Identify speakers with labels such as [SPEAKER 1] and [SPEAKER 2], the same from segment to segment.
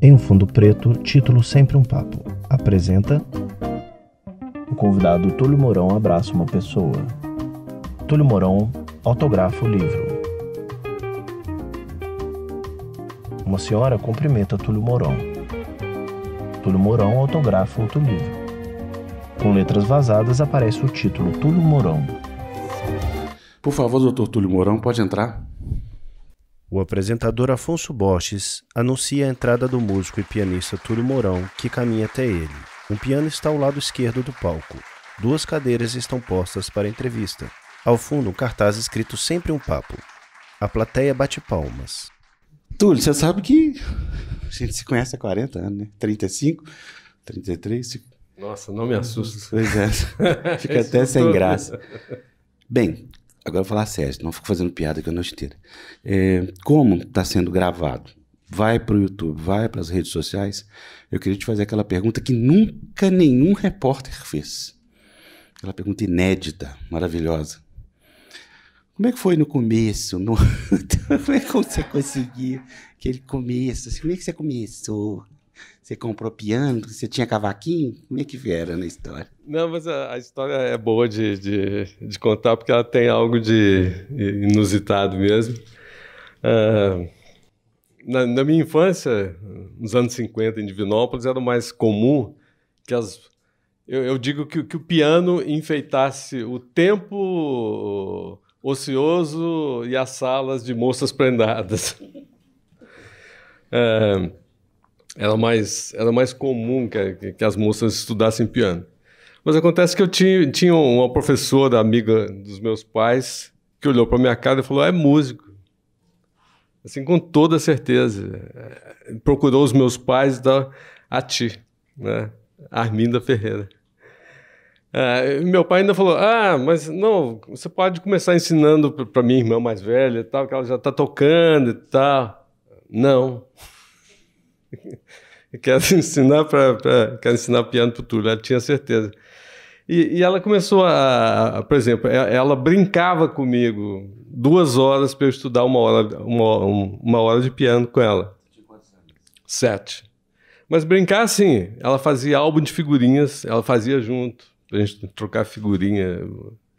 [SPEAKER 1] Em um fundo preto, título Sempre um Papo. Apresenta... O convidado Túlio Mourão abraça uma pessoa. Túlio Mourão autografa o livro. Uma senhora cumprimenta Túlio Mourão. Túlio Mourão autografa outro livro. Com letras vazadas aparece o título Túlio Mourão.
[SPEAKER 2] Por favor, doutor Túlio Mourão, pode entrar?
[SPEAKER 1] O apresentador Afonso Borges anuncia a entrada do músico e pianista Túlio Mourão, que caminha até ele. Um piano está ao lado esquerdo do palco. 2 cadeiras estão postas para a entrevista. Ao fundo, um cartaz escrito Sempre um Papo. A plateia bate palmas.
[SPEAKER 2] Túlio, você sabe que a gente se conhece há 40 anos, né? 35, 33...
[SPEAKER 3] Nossa, não me assusta.
[SPEAKER 2] Pois é, fica até sem graça. Bem, agora eu vou falar sério, não fico fazendo piada aqui a noite inteira. Como está sendo gravado, vai para o YouTube, vai para as redes sociais, eu queria te fazer aquela pergunta que nunca nenhum repórter fez. Aquela pergunta inédita, maravilhosa. Como é que foi no começo? Como é que você conseguiu aquele começo? Assim, como é que você começou? Você comprou piano? Você tinha cavaquinho? Como é que era na história?
[SPEAKER 3] Não, mas a história é boa de contar, porque ela tem algo de inusitado mesmo. Na minha infância, nos anos 50, em Divinópolis, era mais comum que eu digo que o piano enfeitasse o tempo ocioso e as salas de moças prendadas. Era mais comum que as moças estudassem piano. Mas acontece que eu tinha uma professora, amiga dos meus pais, que olhou para minha cara e falou, é músico. Assim, com toda certeza. Procurou os meus pais da Ati, né? Arminda Ferreira. Meu pai ainda falou, mas não, você pode começar ensinando para minha irmã mais velha e tal, que ela já está tocando e tal. Não. Quero ensinar piano para o Túlio, ela tinha certeza. E ela começou por exemplo, ela brincava comigo 2 horas para eu estudar uma hora de piano com ela. De quantos anos? 7. Mas brincar assim, ela fazia álbum de figurinhas, ela fazia junto, para a gente trocar figurinha,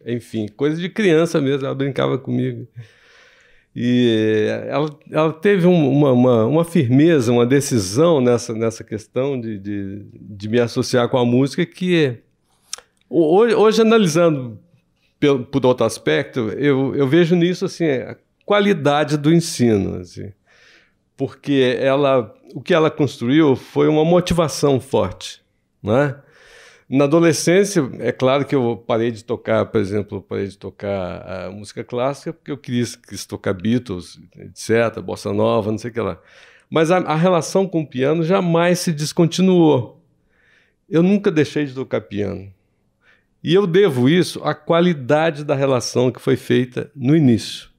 [SPEAKER 3] enfim, coisa de criança mesmo, ela brincava comigo. E ela teve uma firmeza, uma decisão nessa questão de me associar com a música que, hoje analisando por outro aspecto, eu vejo nisso assim, a qualidade do ensino. Assim, porque o que ela construiu foi uma motivação forte, né? Na adolescência, é claro que eu parei de tocar, por exemplo, a música clássica porque eu quis tocar Beatles, etc., Bossa Nova, não sei o que lá. Mas a relação com o piano jamais se descontinuou. Eu nunca deixei de tocar piano. E eu devo isso à qualidade da relação que foi feita no início.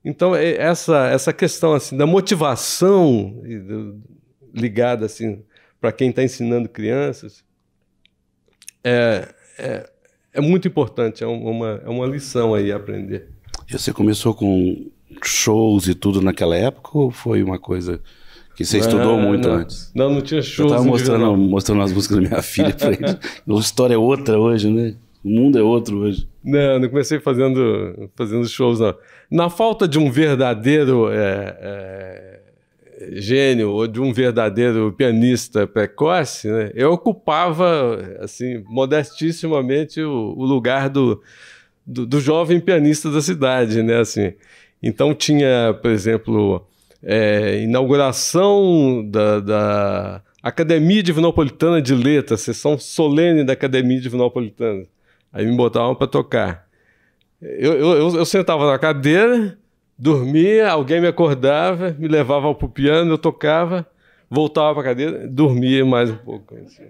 [SPEAKER 3] Então, essa questão assim, da motivação ligada assim, para quem está ensinando crianças, é muito importante, é uma lição aí a aprender.
[SPEAKER 2] E você começou com shows e tudo naquela época ou foi uma coisa que você estudou muito antes?
[SPEAKER 3] Não tinha shows.
[SPEAKER 2] Eu estava mostrando as músicas da minha filha para eles. A história é outra hoje, né? O mundo é outro hoje.
[SPEAKER 3] Não comecei fazendo shows, não. Na falta de um verdadeiro gênio ou de um verdadeiro pianista precoce, né, eu ocupava, assim, modestissimamente o lugar do jovem pianista da cidade, né, assim. Então tinha, por exemplo, inauguração da Academia Divinopolitana de Letras, sessão solene da Academia Divinopolitana. Aí me botavam para tocar. Eu sentava na cadeira, dormia, alguém me acordava, me levava para o piano, eu tocava, voltava para a cadeira, dormia mais um pouco. Assim.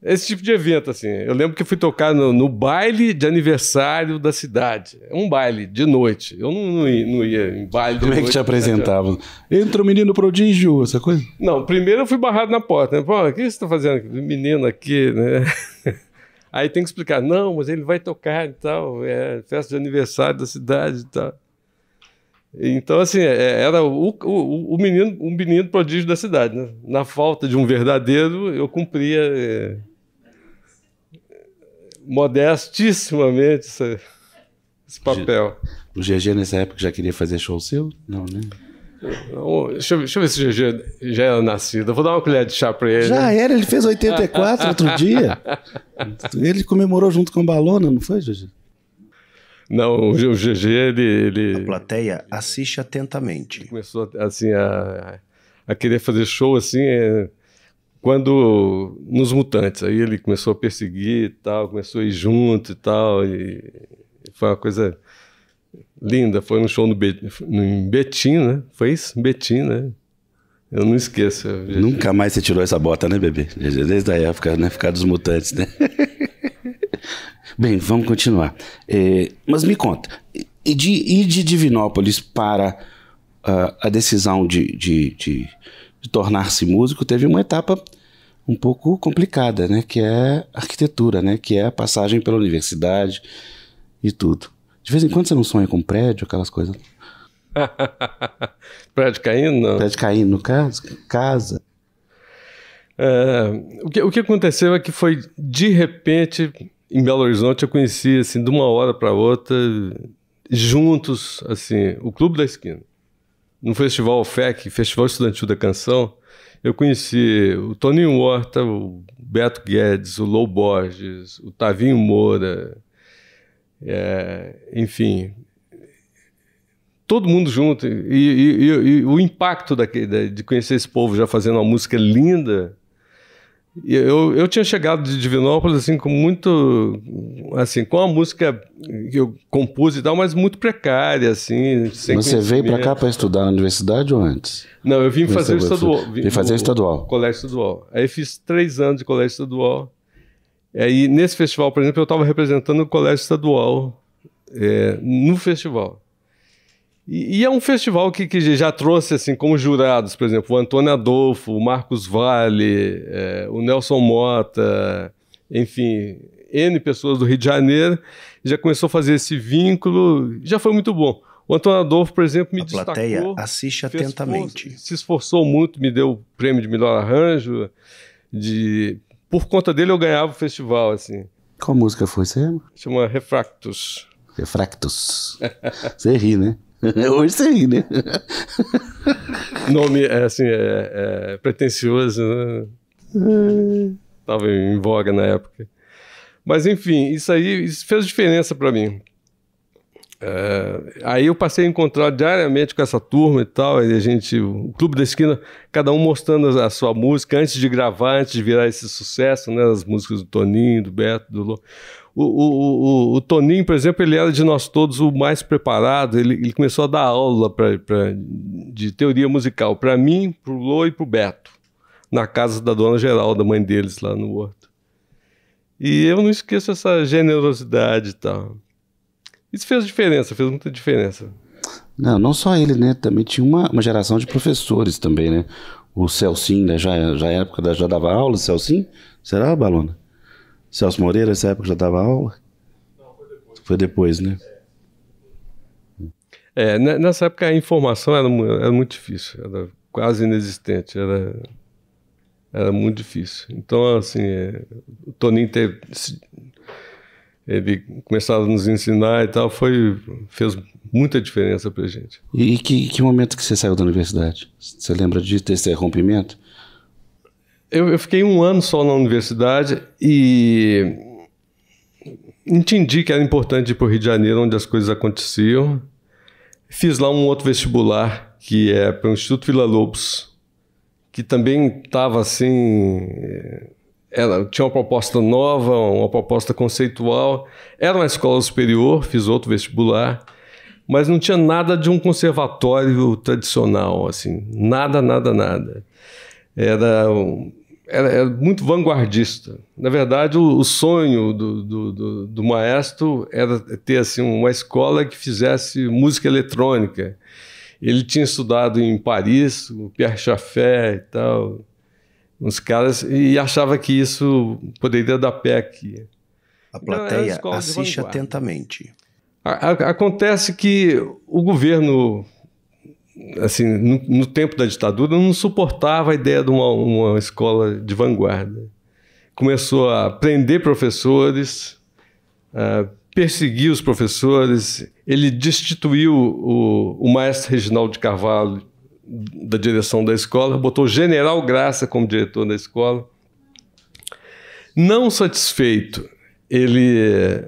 [SPEAKER 3] Esse tipo de evento, assim. Eu lembro que fui tocar no baile de aniversário da cidade. Um baile de noite. Eu não ia em baile de noite.
[SPEAKER 2] Como é que te apresentavam? Entra o menino prodígio, essa coisa?
[SPEAKER 3] Não, primeiro eu fui barrado na porta. Né? Pô, o que você está fazendo? Menino aqui, né? Aí tem que explicar. Não, mas ele vai tocar e tal. É festa de aniversário da cidade e tal. Então, assim, era um menino prodígio da cidade, né? Na falta de um verdadeiro, eu cumpria modestissimamente esse papel.
[SPEAKER 2] O GG nessa época já queria fazer show seu? Não, né?
[SPEAKER 3] Deixa eu ver se o GG já era nascido. Eu vou dar uma colher de chá para ele.
[SPEAKER 2] Já era, ele fez 84 outro dia. Ele comemorou junto com o Balona, não foi, GG?
[SPEAKER 3] Não, o GG, ele...
[SPEAKER 1] A plateia assiste atentamente.
[SPEAKER 3] Começou, assim, a querer fazer show, assim, quando... Nos Mutantes. Aí ele começou a perseguir e tal, começou a ir junto e tal, e foi uma coisa linda. Foi um show em Betim, né? Foi isso? Betim, né? Eu não esqueço.
[SPEAKER 2] Nunca mais você tirou essa bota, né, bebê? Desde a época, né? Ficar dos Mutantes, né? Bem, vamos continuar. Mas me conta, e de Divinópolis para a decisão de tornar-se músico, teve uma etapa um pouco complicada, né? Que é a arquitetura, né? Que é a passagem pela universidade e tudo. De vez em quando você não sonha com prédio, aquelas coisas?
[SPEAKER 3] Prédio caindo, não?
[SPEAKER 2] Prédio caindo, no caso, casa.
[SPEAKER 3] O que aconteceu é que foi, de repente... Em Belo Horizonte eu conheci, assim, de uma hora para outra, juntos, assim, o Clube da Esquina. No Festival FEC, Festival Estudantil da Canção, eu conheci o Toninho Horta, o Beto Guedes, o Lô Borges, o Tavinho Moura, enfim, todo mundo junto. E o impacto de conhecer esse povo já fazendo uma música linda... Eu tinha chegado de Divinópolis assim, com a música que eu compus e tal, mas muito precária, assim. Sem
[SPEAKER 2] Você veio para cá para estudar na universidade ou antes?
[SPEAKER 3] Não, eu vim fazer o estadual.
[SPEAKER 2] Vim fazer o estadual.
[SPEAKER 3] Colégio estadual. Aí fiz 3 anos de colégio estadual. Aí nesse festival, por exemplo, eu estava representando o colégio estadual no festival. E é um festival que já trouxe, assim, como jurados, por exemplo, o Antônio Adolfo, o Marcos Valle, o Nelson Mota, enfim, N pessoas do Rio de Janeiro, já começou a fazer esse vínculo, já foi muito bom. O Antônio Adolfo, por exemplo, me destacou. A plateia
[SPEAKER 1] assiste atentamente.
[SPEAKER 3] Se esforçou muito, me deu o prêmio de melhor arranjo, por conta dele eu ganhava o festival, assim.
[SPEAKER 2] Qual música foi, você?
[SPEAKER 3] Chama Refractus.
[SPEAKER 2] Refractus. Você ri, né? Hoje você ri, né?
[SPEAKER 3] Nome pretencioso, né? Estava em voga na época. Mas, enfim, isso fez diferença para mim. Aí eu passei a encontrar diariamente com essa turma e tal, e o Clube da Esquina, cada um mostrando a sua música antes de gravar, antes de virar esse sucesso, né? As músicas do Toninho, do Beto, do Lô. O Toninho, por exemplo, ele era de nós todos o mais preparado, ele começou a dar aula de teoria musical para mim, para o Lô e para o Beto, na casa da dona Geralda, mãe deles, lá no Horto. E eu não esqueço essa generosidade e tal. Isso fez diferença, fez muita diferença.
[SPEAKER 2] Não só ele, né? Também tinha uma geração de professores também, né? O Celcinho, né? Já época já dava aula, o Celcinho? Será, Balona? Celso Moreira, nessa época já dava aula?
[SPEAKER 3] Não, foi depois.
[SPEAKER 2] Foi depois, né?
[SPEAKER 3] Nessa época a informação era muito difícil, era quase inexistente, era muito difícil. Então, assim, o Toninho ele começava a nos ensinar e tal, fez muita diferença pra gente.
[SPEAKER 2] E que momento que você saiu da universidade? Você lembra de ter esse rompimento?
[SPEAKER 3] Eu fiquei 1 ano só na universidade e entendi que era importante ir para o Rio de Janeiro, onde as coisas aconteciam. Fiz lá um outro vestibular, que é para o Instituto Villa-Lobos, que também estava assim... tinha uma proposta nova, uma proposta conceitual. Era uma escola superior, fiz outro vestibular, mas não tinha nada de um conservatório tradicional, assim, nada. Era muito vanguardista. Na verdade, o sonho do maestro era ter assim, uma escola que fizesse música eletrônica. Ele tinha estudado em Paris, o Pierre Chaffet e tal, uns caras, e achava que isso poderia dar pé aqui.
[SPEAKER 1] A plateia assiste atentamente.
[SPEAKER 3] Acontece que o governo assim, no tempo da ditadura, não suportava a ideia de uma escola de vanguarda. Começou a prender professores, a perseguir os professores. Ele destituiu o maestro Reginaldo de Carvalho da direção da escola, botou o General Graça como diretor da escola. Não satisfeito, ele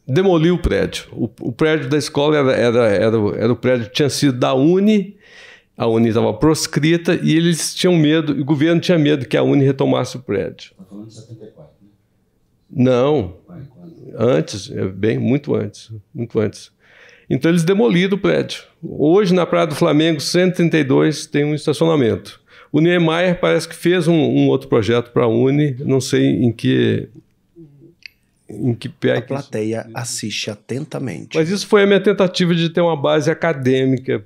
[SPEAKER 3] demoliu o prédio. O prédio da escola era o prédio que tinha sido da UNE, a UNE estava proscrita e eles tinham medo, o governo tinha medo que a UNE retomasse o prédio. Está falando de 74, né? Não, antes, muito antes, muito antes. Então eles demoliram o prédio. Hoje, na Praia do Flamengo, 132, tem um estacionamento. O Niemeyer parece que fez um outro projeto para a UNE, não sei em que pé.
[SPEAKER 1] A plateia assiste atentamente.
[SPEAKER 3] Mas isso foi a minha tentativa de ter uma base acadêmica.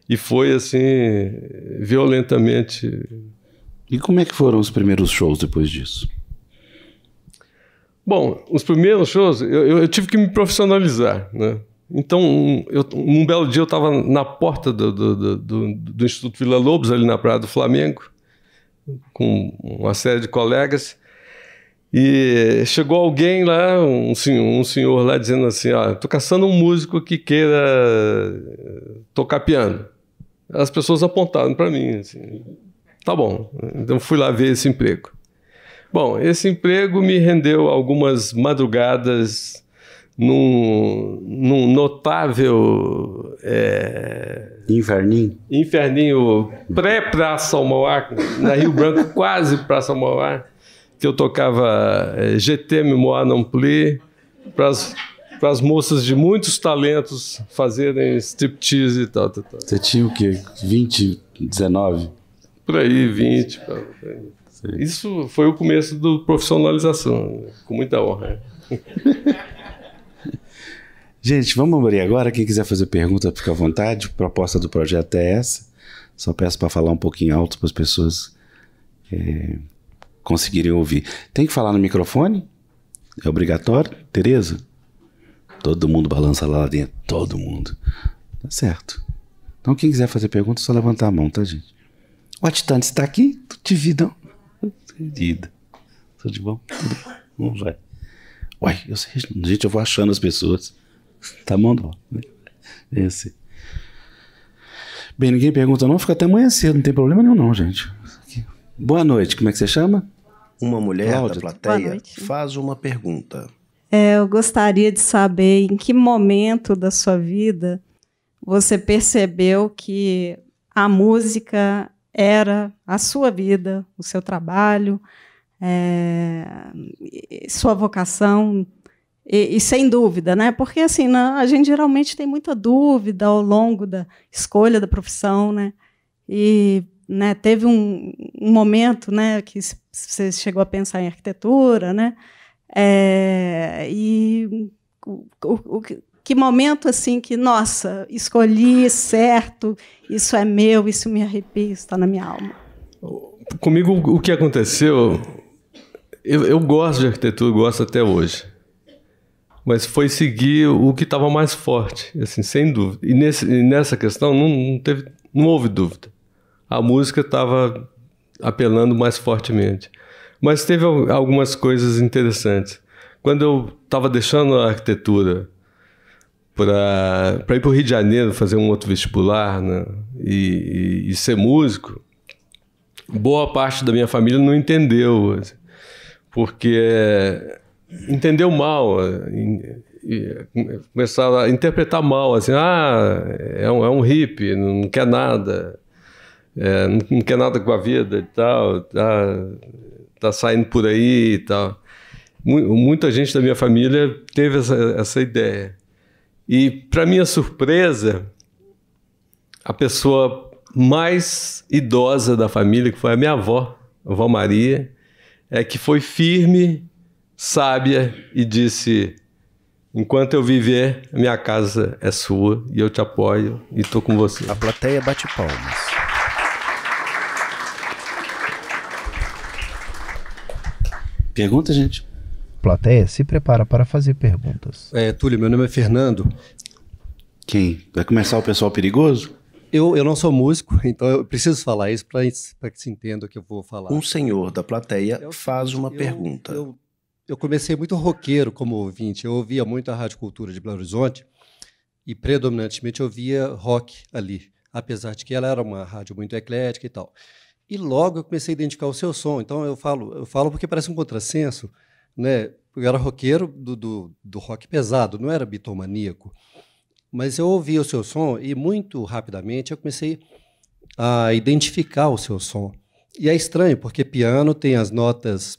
[SPEAKER 3] E foi, assim, violentamente...
[SPEAKER 2] E como é que foram os primeiros shows depois disso?
[SPEAKER 3] Bom, os primeiros shows, eu tive que me profissionalizar, né? Então, um belo dia eu estava na porta do Instituto Vila Lobos, ali na Praia do Flamengo, com uma série de colegas, e chegou alguém lá, um senhor lá, dizendo assim, estou caçando um músico que queira tocar piano. As pessoas apontaram para mim, assim, tá bom, então fui lá ver esse emprego. Bom, esse emprego me rendeu algumas madrugadas num notável... Inferninho pré-Praça ao Mauá, na Rio Branco, quase Praça ao Mauá, que eu tocava GT Mémoire non plus para as moças de muitos talentos fazerem striptease e tal.
[SPEAKER 2] Você tinha o quê? 20, 19?
[SPEAKER 3] Por aí, 20. Isso foi o começo da profissionalização, com muita honra.
[SPEAKER 2] Gente, vamos abrir agora. Quem quiser fazer pergunta, fica à vontade. A proposta do projeto é essa. Só peço para falar um pouquinho alto para as pessoas conseguirem ouvir. Tem que falar no microfone? É obrigatório? Tereza? Todo mundo balança lá dentro. Todo mundo. Tá certo. Então, quem quiser fazer pergunta, é só levantar a mão, tá, gente? O Atitante está aqui? Te vi, não. Querida. Tudo de bom? Vamos vai. Uai, eu sei, gente, eu vou achando as pessoas. Tá bom, não? Esse. Bem, ninguém pergunta não, fica até amanhã cedo, não tem problema nenhum não, gente. Boa noite, como é que você chama?
[SPEAKER 1] Uma mulher Cláudia da plateia faz uma pergunta.
[SPEAKER 4] Eu gostaria de saber em que momento da sua vida você percebeu que a música era a sua vida, o seu trabalho, sua vocação, e sem dúvida, né? Porque assim, a gente geralmente tem muita dúvida ao longo da escolha da profissão, né? E teve um momento, né, que você chegou a pensar em arquitetura, né? E que momento assim que, nossa, escolhi certo, isso é meu, isso me arrepia, isso está na minha alma.
[SPEAKER 3] Comigo, o que aconteceu, eu gosto de arquitetura, gosto até hoje, mas foi seguir o que estava mais forte, assim, sem dúvida. E nessa questão não houve dúvida. A música estava apelando mais fortemente. Mas teve algumas coisas interessantes. Quando eu estava deixando a arquitetura para ir para o Rio de Janeiro fazer um outro vestibular, né, e ser músico, boa parte da minha família não entendeu, assim, porque entendeu mal, começaram a interpretar mal, assim, é um hippie, não quer nada, não quer nada com a vida e tal, tá saindo por aí e tal. Muita gente da minha família teve essa ideia. E, para minha surpresa, a pessoa mais idosa da família, que foi a minha avó, a avó Maria, que foi firme, sábia e disse: enquanto eu viver, a minha casa é sua e eu te apoio e estou com você.
[SPEAKER 1] A plateia bate palmas.
[SPEAKER 2] Pergunta, gente.
[SPEAKER 1] Plateia se prepara para fazer perguntas.
[SPEAKER 5] Túlio, meu nome é Fernando.
[SPEAKER 2] Quem? Vai começar o pessoal perigoso?
[SPEAKER 5] Eu não sou músico, então eu preciso falar isso para que se entenda o que eu vou falar.
[SPEAKER 1] Um senhor da plateia faz uma pergunta.
[SPEAKER 5] Eu comecei muito roqueiro como ouvinte. Eu ouvia muito a Rádio Cultura de Belo Horizonte e predominantemente eu ouvia rock ali, apesar de que ela era uma rádio muito eclética e tal. E logo eu comecei a identificar o seu som. Então eu falo porque parece um contrassenso, né? Eu era roqueiro do rock pesado, não era bitomaníaco. Mas eu ouvi o seu som e muito rapidamente eu comecei a identificar o seu som. E é estranho, porque piano tem as notas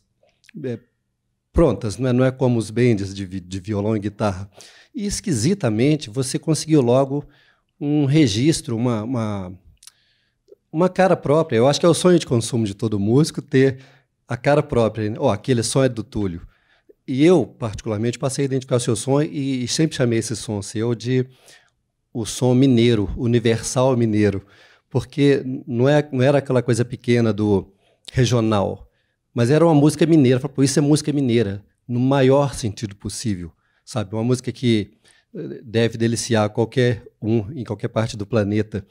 [SPEAKER 5] prontas, não é como os bends de violão e guitarra. E esquisitamente você conseguiu logo um registro, uma cara própria. Eu acho que é o sonho de consumo de todo músico ter a cara própria. Aquele som é do Túlio. E eu, particularmente, passei a identificar o seu som e sempre chamei esse som seu de o som mineiro, universal mineiro, porque não era aquela coisa pequena do regional, mas era uma música mineira. Por isso é música mineira, no maior sentido possível, sabe? Uma música que deve deliciar qualquer um em qualquer parte do planeta.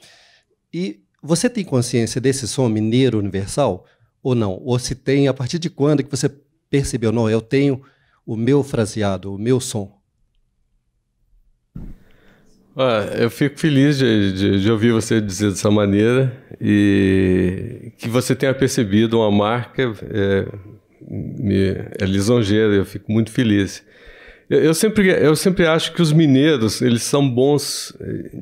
[SPEAKER 5] E você tem consciência desse som mineiro universal ou não? Ou se tem, a partir de quando que você percebeu, não, eu tenho o meu fraseado, o meu som?
[SPEAKER 3] Eu fico feliz de ouvir você dizer dessa maneira e que você tenha percebido uma marca é lisonjeira, eu fico muito feliz. Eu sempre acho que os mineiros, eles são bons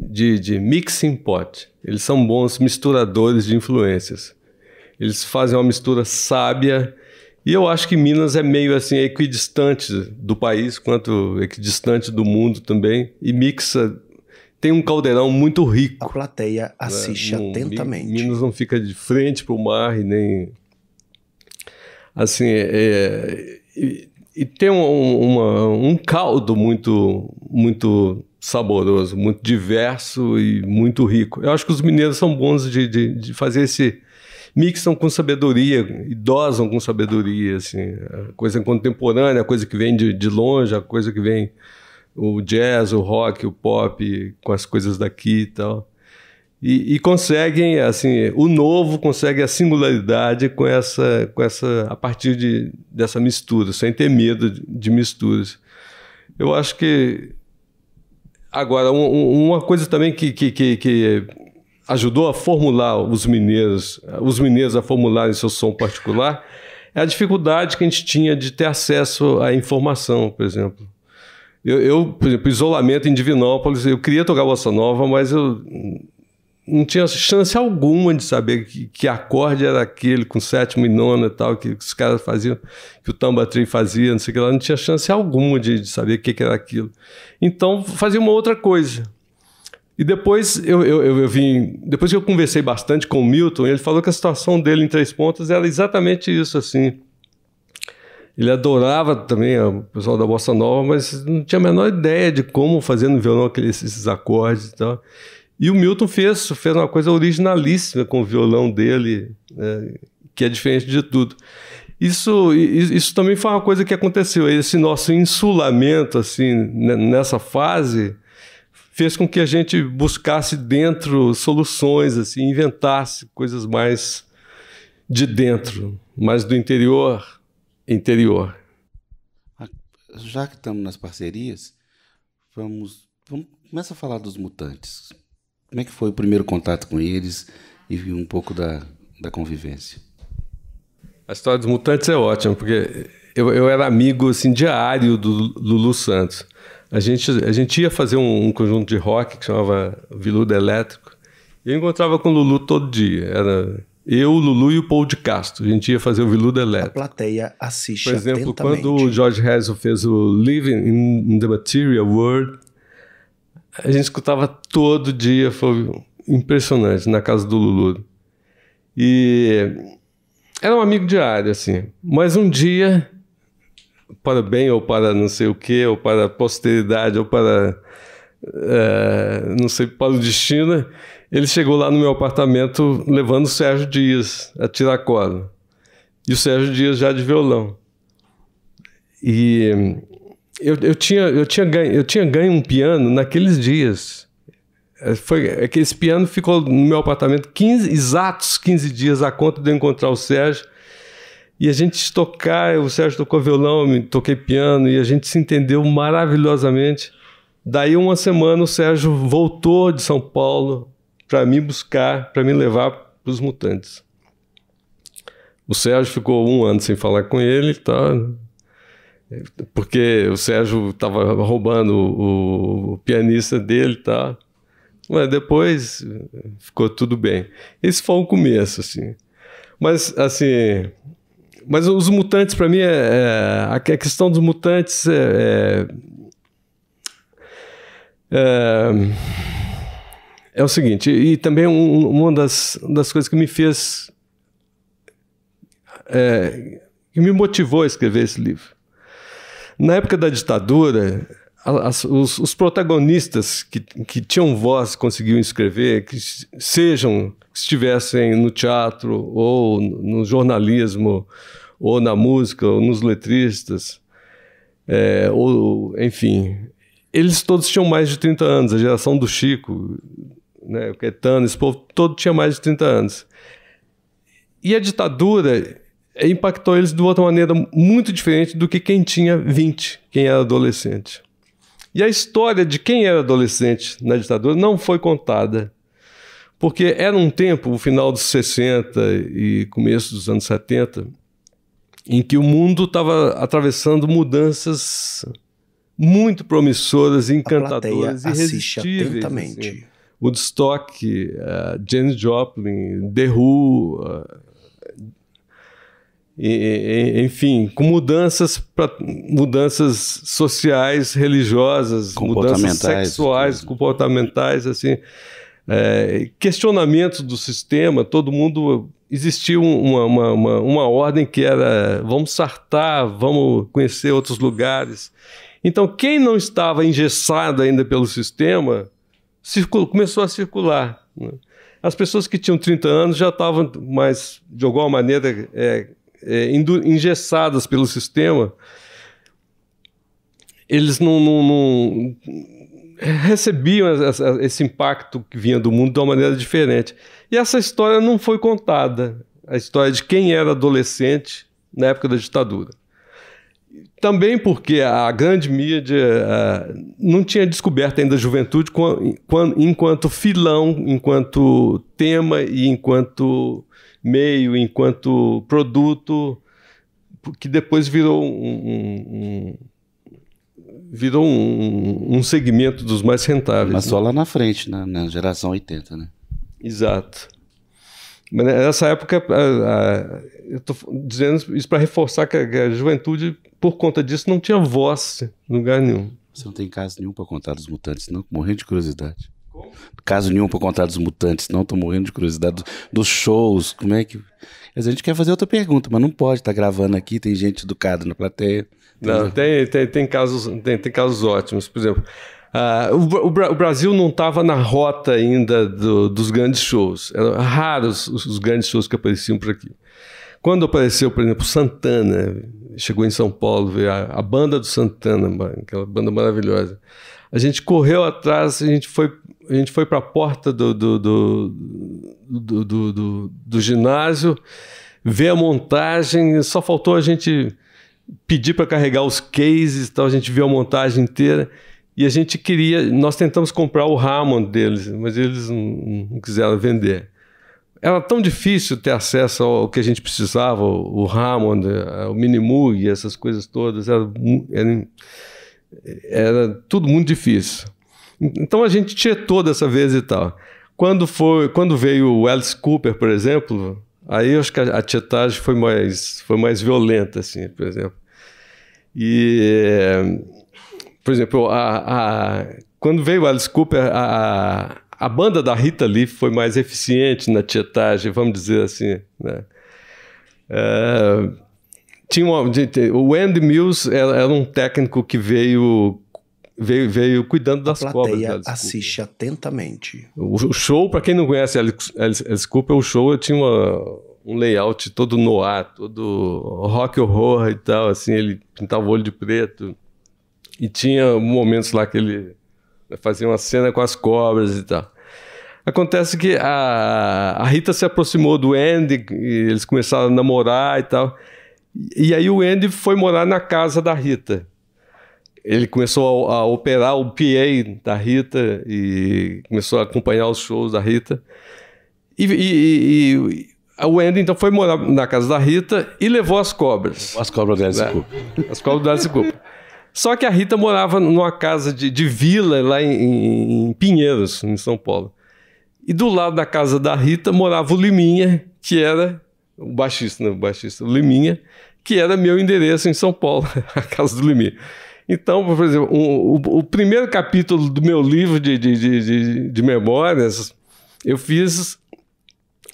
[SPEAKER 3] de mixing pot, eles são bons misturadores de influências. Eles fazem uma mistura sábia. E eu acho que Minas é meio assim equidistante do país, quanto equidistante do mundo também, e mixa, tem um caldeirão muito rico.
[SPEAKER 1] A plateia assiste atentamente.
[SPEAKER 3] Minas não fica de frente para o mar e nem... Assim, e tem um caldo muito saboroso, muito diverso e muito rico. Eu acho que os mineiros são bons de fazer esse... Mixam com sabedoria, e dosam com sabedoria, assim, a coisa contemporânea, a coisa que vem de longe, a coisa que vem o jazz, o rock, o pop, com as coisas daqui e tal. E conseguem, assim, o novo consegue a singularidade com essa a partir dessa mistura, sem ter medo de misturas. Eu acho que... Agora, uma coisa também que ajudou a formular os mineiros a formularem seu som particular, é a dificuldade que a gente tinha de ter acesso à informação, por exemplo. Por exemplo, isolamento em Divinópolis, eu queria tocar bossa nova, mas eu não tinha chance alguma de saber que acorde era aquele, com sétima e nona e tal, que os caras faziam, que o Tambatri fazia, não sei o que lá, não tinha chance alguma de saber o que era aquilo. Então, fazia uma outra coisa. E depois depois que eu conversei bastante com o Milton, ele falou que a situação dele em Três Pontas era exatamente isso, assim. Ele adorava também o pessoal da bossa nova, mas não tinha a menor ideia de como fazer no violão esses acordes e tal. E o Milton fez uma coisa originalíssima com o violão dele, né, que é diferente de tudo. Isso também foi uma coisa que aconteceu. Esse nosso insulamento, assim, nessa fase, fez com que a gente buscasse dentro soluções, assim, inventasse coisas mais de dentro, mais do interior.
[SPEAKER 2] Já que estamos nas parcerias, vamos começa a falar dos Mutantes. Como é que foi o primeiro contato com eles e um pouco da convivência?
[SPEAKER 3] A história dos Mutantes é ótima, porque eu era amigo assim, diário do Lulu Santos. A gente ia fazer um conjunto de rock que chamava Viludo Elétrico. E eu encontrava com o Lulu todo dia. Era eu, o Lulu e o Paul de Castro. A gente ia fazer o Viludo Elétrico.
[SPEAKER 1] A plateia assiste
[SPEAKER 3] Por exemplo,
[SPEAKER 1] atentamente.
[SPEAKER 3] quando o George Harrison fez o Living in the Material World, a gente escutava todo dia. Foi impressionante, na casa do Lulu. E era um amigo diário, assim. Mas um dia, para bem ou para não sei o quê, ou para a posteridade, ou para, não sei, para o destino, ele chegou lá no meu apartamento levando o Sérgio Dias a Tiracolo. E o Sérgio Dias já de violão. E eu tinha ganho um piano naqueles dias. É que esse piano ficou no meu apartamento exatos 15 dias a conta de eu encontrar o Sérgio. E a gente tocar, o Sérgio tocou violão, eu toquei piano, e a gente se entendeu maravilhosamente. Daí, uma semana, o Sérgio voltou de São Paulo para me buscar, para me levar para os Mutantes. O Sérgio ficou 1 ano sem falar com ele, tá? Porque o Sérgio estava roubando o pianista dele, tá? Mas depois ficou tudo bem. Esse foi o começo, assim. Mas, assim... Mas os Mutantes, para mim, a questão dos Mutantes é o seguinte, e também uma das coisas que me fez, que me motivou a escrever esse livro. Na época da ditadura, os protagonistas que tinham voz, conseguiam escrever, que estivessem no teatro, ou no jornalismo, ou na música, ou nos letristas, ou, enfim, eles todos tinham mais de 30 anos, a geração do Chico, né, o Caetano, esse povo todo tinha mais de 30 anos. E a ditadura impactou eles de outra maneira muito diferente do que quem tinha 20, quem era adolescente. E a história de quem era adolescente na ditadura não foi contada. Porque era um tempo, o final dos 60 e começo dos anos 70, em que o mundo estava atravessando mudanças muito promissoras, encantadoras, irresistíveis. Assim. Woodstock, Janis Joplin, The Who, enfim, com mudanças sociais, religiosas, mudanças sexuais, comportamentais, assim, questionamentos do sistema. Todo mundo existia uma ordem que era vamos sartar, vamos conhecer outros lugares. Então, quem não estava engessado ainda pelo sistema começou a circular, né? As pessoas que tinham 30 anos já estavam mais, de alguma maneira, engessadas pelo sistema. Eles não recebiam esse impacto que vinha do mundo de uma maneira diferente. E essa história não foi contada, a história de quem era adolescente na época da ditadura. Também porque a grande mídia não tinha descoberto ainda a juventude enquanto filão, enquanto tema e enquanto meio, enquanto produto, que depois virou um segmento dos mais rentáveis.
[SPEAKER 2] Mas só lá na frente, na geração 80, né?
[SPEAKER 3] Exato. Mas nessa época, eu estou dizendo isso para reforçar que a juventude, por conta disso, não tinha voz em lugar nenhum.
[SPEAKER 2] Você não tem caso nenhum para contar dos Mutantes, não? Morrendo de curiosidade. Como? Caso nenhum para contar dos Mutantes, não? Estou morrendo de curiosidade dos shows. Como é que... A gente quer fazer outra pergunta, mas não pode. Está gravando aqui, tem gente educada na plateia.
[SPEAKER 3] Não, tem casos ótimos. Por exemplo, o Brasil não estava na rota ainda dos grandes shows. Eram raros os grandes shows que apareciam por aqui. Quando apareceu, por exemplo, Santana, chegou em São Paulo, veio a banda do Santana, aquela banda maravilhosa. A gente correu atrás, a gente foi para a porta do ginásio, ver a montagem, só faltou a gente pedir para carregar os cases, então a gente viu a montagem inteira. E nós tentamos comprar o Hammond deles, mas eles não quiseram vender. Era tão difícil ter acesso ao que a gente precisava, o Hammond, o Minimoog, essas coisas todas, era tudo muito difícil. Então a gente tietou dessa vez e tal. Quando veio o Alice Cooper, por exemplo, aí eu acho que a tietagem foi mais violenta, assim, por exemplo. E, por exemplo, quando veio o Alice Cooper, a banda da Rita Lee foi mais eficiente na tietagem, vamos dizer assim, né? O Andy Mills era um técnico que veio cuidando das cobras.
[SPEAKER 1] A plateia assiste atentamente.
[SPEAKER 3] O show, para quem não conhece Alice Cooper, o show tinha um layout todo noir, todo rock horror e tal, assim, ele pintava o olho de preto. E tinha momentos lá que ele fazia uma cena com as cobras e tal. Acontece que a Rita se aproximou do Andy, e eles começaram a namorar e tal. E aí o Andy foi morar na casa da Rita. Ele começou a operar o PA da Rita e começou a acompanhar os shows da Rita. E o Andy então foi morar na casa da Rita e levou as cobras.
[SPEAKER 2] As cobras do Alice Cooper.
[SPEAKER 3] As cobras do Alice Cooper. Só que a Rita morava numa casa de vila lá em Pinheiros, em São Paulo. E do lado da casa da Rita morava o Liminha, que era o baixista, né? O baixista, o Liminha, que era meu endereço em São Paulo, a casa do Liminha. Então, por exemplo, o primeiro capítulo do meu livro de memórias, eu fiz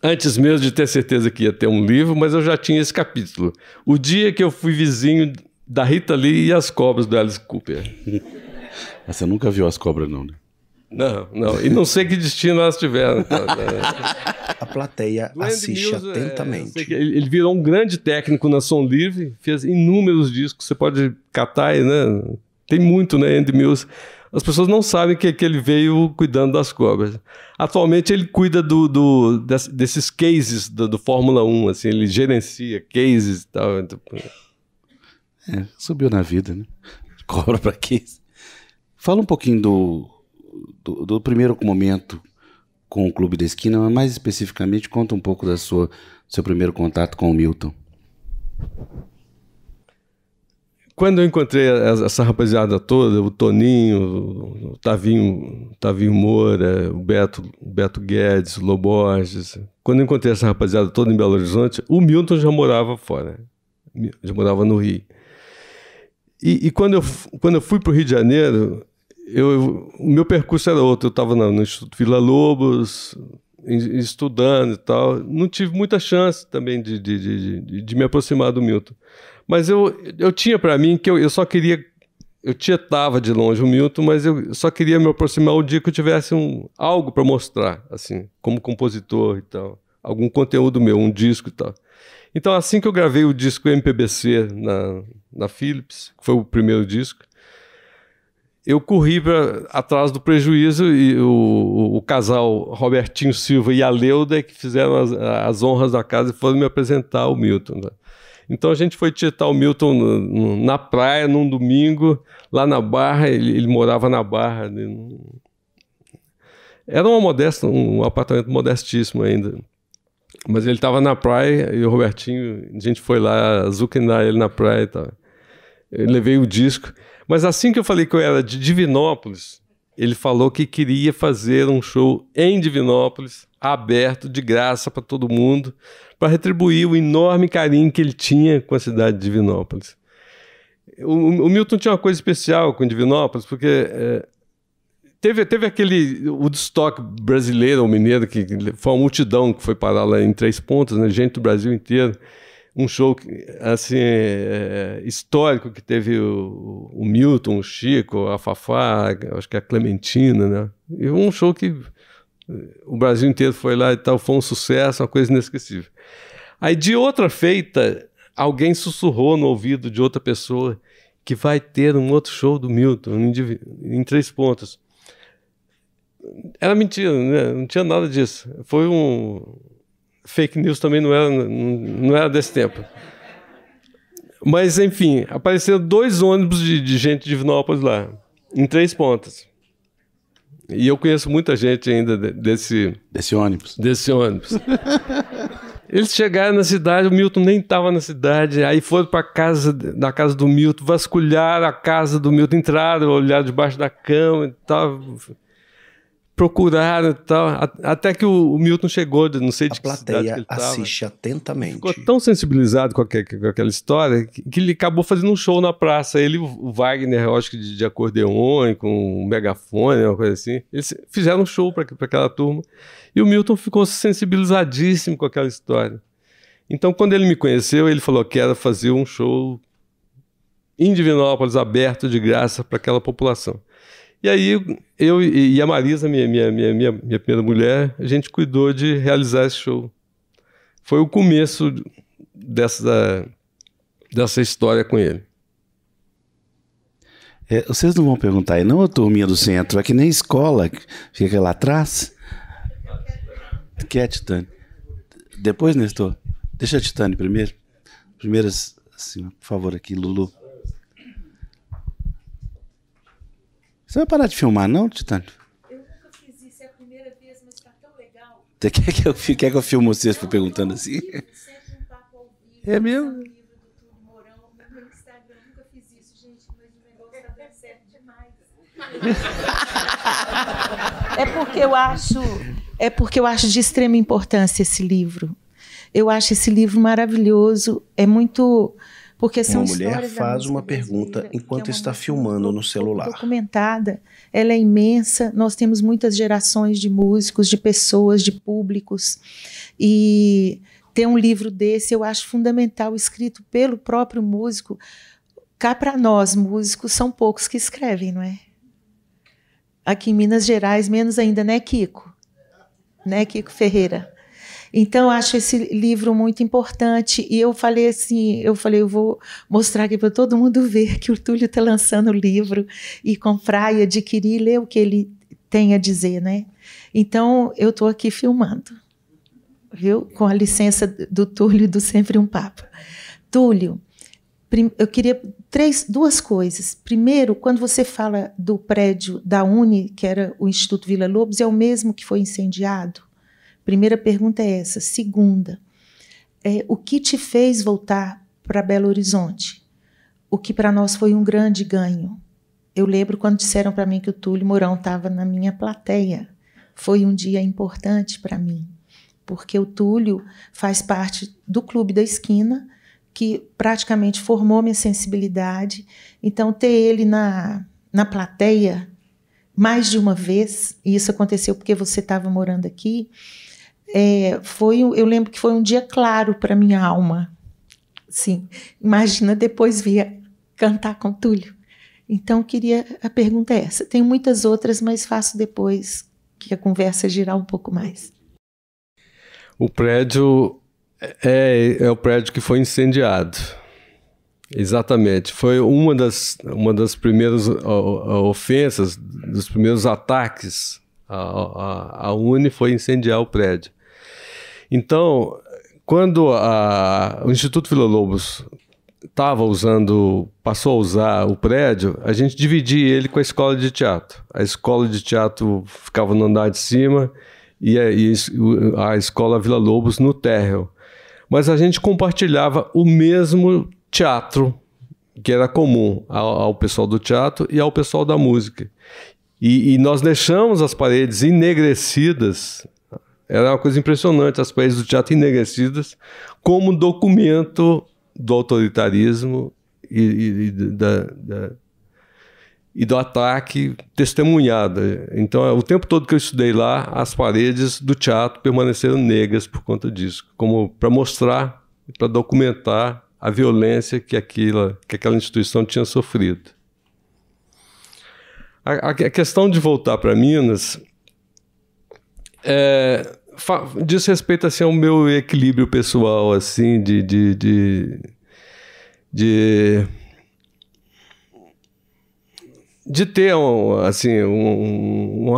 [SPEAKER 3] antes mesmo de ter certeza que ia ter um livro, mas eu já tinha esse capítulo. O dia que eu fui vizinho da Rita Lee e as cobras do Alice Cooper.
[SPEAKER 2] Você nunca viu as cobras, não, né?
[SPEAKER 3] Não. E não sei que destino elas tiveram.
[SPEAKER 1] A plateia assiste atentamente.
[SPEAKER 3] Ele virou um grande técnico na Som Livre, fez inúmeros discos, você pode catar aí, né? Tem muito, né, Andy Mills. As pessoas não sabem que ele veio cuidando das cobras. Atualmente ele cuida desses cases do Fórmula 1, assim, ele gerencia cases e tal.
[SPEAKER 2] Subiu na vida, né? Cobra pra case. Fala um pouquinho do primeiro momento com o Clube da Esquina, mas mais especificamente conta um pouco do seu primeiro contato com o Milton.
[SPEAKER 3] Quando eu encontrei essa rapaziada toda, o Toninho, o Tavinho Moura, o Beto Guedes, o Loborges, quando eu encontrei essa rapaziada toda em Belo Horizonte, o Milton já morava fora, já morava no Rio. E quando eu fui para o Rio de Janeiro, o meu percurso era outro. Eu estava no Instituto Villa-Lobos, estudando e tal. Não tive muita chance também de me aproximar do Milton. Mas eu tinha para mim que eu só queria... Eu tietava de longe o Milton, mas eu só queria me aproximar o dia que eu tivesse algo para mostrar, assim, como compositor e tal. Algum conteúdo meu, um disco e tal. Então, assim que eu gravei o disco MPBC na Philips, que foi o primeiro disco, eu corri atrás do Prejuízo e o casal Robertinho Silva e a Leuda que fizeram as honras da casa e foram me apresentar o Milton. Né? Então a gente foi tietar o Milton na praia num domingo, lá na Barra, ele morava na Barra. Era um apartamento modestíssimo ainda. Mas ele estava na praia e o Robertinho, a gente foi lá azucrinar ele na praia e tal. Eu levei o disco. Mas assim que eu falei que eu era de Divinópolis, ele falou que queria fazer um show em Divinópolis, aberto, de graça para todo mundo, para retribuir o enorme carinho que ele tinha com a cidade de Divinópolis. O Milton tinha uma coisa especial com Divinópolis, porque teve o Woodstock brasileiro ou mineiro, que foi uma multidão que foi parar lá em Três Pontas, né, gente do Brasil inteiro. Um show assim, histórico que teve o Milton, o Chico, a Fafá, acho que a Clementina, né? E um show que o Brasil inteiro foi lá e tal, foi um sucesso, uma coisa inesquecível. Aí de outra feita, alguém sussurrou no ouvido de outra pessoa que vai ter um outro show do Milton em Três Pontas. Era mentira, né? Não tinha nada disso. Foi fake news também não era desse tempo. Mas, enfim, apareceram 2 ônibus de gente de Divinópolis lá, em Três Pontas. E eu conheço muita gente ainda desse ônibus. Eles chegaram na cidade, o Milton nem estava na cidade, aí foram para na casa do Milton, vasculharam a casa do Milton, entraram, olharam debaixo da cama e tal... Procuraram e tal, até que o Milton chegou, não sei de que cidade que ele estava. A plateia
[SPEAKER 1] assiste atentamente.
[SPEAKER 3] Ficou tão sensibilizado com aquela história que ele acabou fazendo um show na praça. Ele, o Wagner, eu acho que de acordeon, com um megafone, uma coisa assim. Eles fizeram um show para aquela turma. E o Milton ficou sensibilizadíssimo com aquela história. Então, quando ele me conheceu, ele falou que era fazer um show em Divinópolis, aberto de graça para aquela população. E aí, eu e a Marisa, minha primeira mulher, a gente cuidou de realizar esse show. Foi o começo dessa história com ele.
[SPEAKER 2] Vocês não vão perguntar aí, não, a turminha do centro, é que nem escola, fica lá atrás. Que é a Titânia? Depois, Nestor? Deixa a Titânia primeiro. Primeiras, assim, por favor, aqui, Lulu. Você vai parar de filmar, não, Titânia?
[SPEAKER 6] Eu nunca fiz isso, é a primeira vez, mas está tão legal.
[SPEAKER 2] Você quer que eu filme vocês perguntando assim?
[SPEAKER 6] Sempre um papo ao vivo.
[SPEAKER 2] É mesmo?
[SPEAKER 6] Um livro do Túlio Mourão no meu Instagram. Eu nunca fiz isso, gente, mas o negócio está dando certo demais. É porque eu acho de extrema importância esse livro. Eu acho esse livro maravilhoso. É muito... Porque são
[SPEAKER 1] Uma mulher
[SPEAKER 6] histórias da
[SPEAKER 1] faz
[SPEAKER 6] música
[SPEAKER 1] uma pergunta
[SPEAKER 6] brasileira,
[SPEAKER 1] enquanto
[SPEAKER 6] que é uma
[SPEAKER 1] está
[SPEAKER 6] música
[SPEAKER 1] filmando
[SPEAKER 6] muito
[SPEAKER 1] no celular.
[SPEAKER 6] documentada, ela é imensa. Nós temos muitas gerações de músicos, de pessoas, de públicos. E ter um livro desse eu acho fundamental, escrito pelo próprio músico. Cá para nós, músicos, são poucos que escrevem, não é? Aqui em Minas Gerais, menos ainda, né, Kiko? Né, Kiko Ferreira? Então, eu acho esse livro muito importante. E eu falei assim, eu vou mostrar aqui para todo mundo ver que o Túlio está lançando o livro e comprar e adquirir e ler o que ele tem a dizer, né? Então, eu estou aqui filmando, viu? Com a licença do Túlio do Sempre um Papo. Túlio, eu queria duas coisas. Primeiro, quando você fala do prédio da Uni, que era o Instituto Vila Lobos, é o mesmo que foi incendiado? Primeira pergunta é essa. Segunda, o que te fez voltar para Belo Horizonte? O que para nós foi um grande ganho. Eu lembro quando disseram para mim que o Túlio Mourão estava na minha plateia. Foi um dia importante para mim, porque o Túlio faz parte do Clube da Esquina, que praticamente formou minha sensibilidade. Então, ter ele na plateia mais de uma vez, e isso aconteceu porque você estava morando aqui, eu lembro que foi um dia claro para minha alma. Sim, imagina depois vir cantar com o Túlio. Então, a pergunta é essa. Tem muitas outras, mas faço depois que a conversa girar um pouco mais.
[SPEAKER 3] O prédio é o prédio que foi incendiado. Exatamente. Foi uma das primeiras ofensas, dos primeiros ataques à Uni, foi incendiar o prédio. Então, quando o Instituto Vila Lobos passou a usar o prédio, a gente dividia ele com a escola de teatro. A escola de teatro ficava no andar de cima e a escola Vila Lobos no térreo. Mas a gente compartilhava o mesmo teatro, que era comum ao pessoal do teatro e ao pessoal da música. E nós deixamos as paredes enegrecidas. Era uma coisa impressionante, as paredes do teatro enegrecidas, como documento do autoritarismo e do ataque testemunhado. Então, o tempo todo que eu estudei lá, as paredes do teatro permaneceram negras por conta disso, como para mostrar, para documentar a violência que aquela instituição tinha sofrido. A questão de voltar para Minas diz respeito assim, ao meu equilíbrio pessoal, assim, de ter uma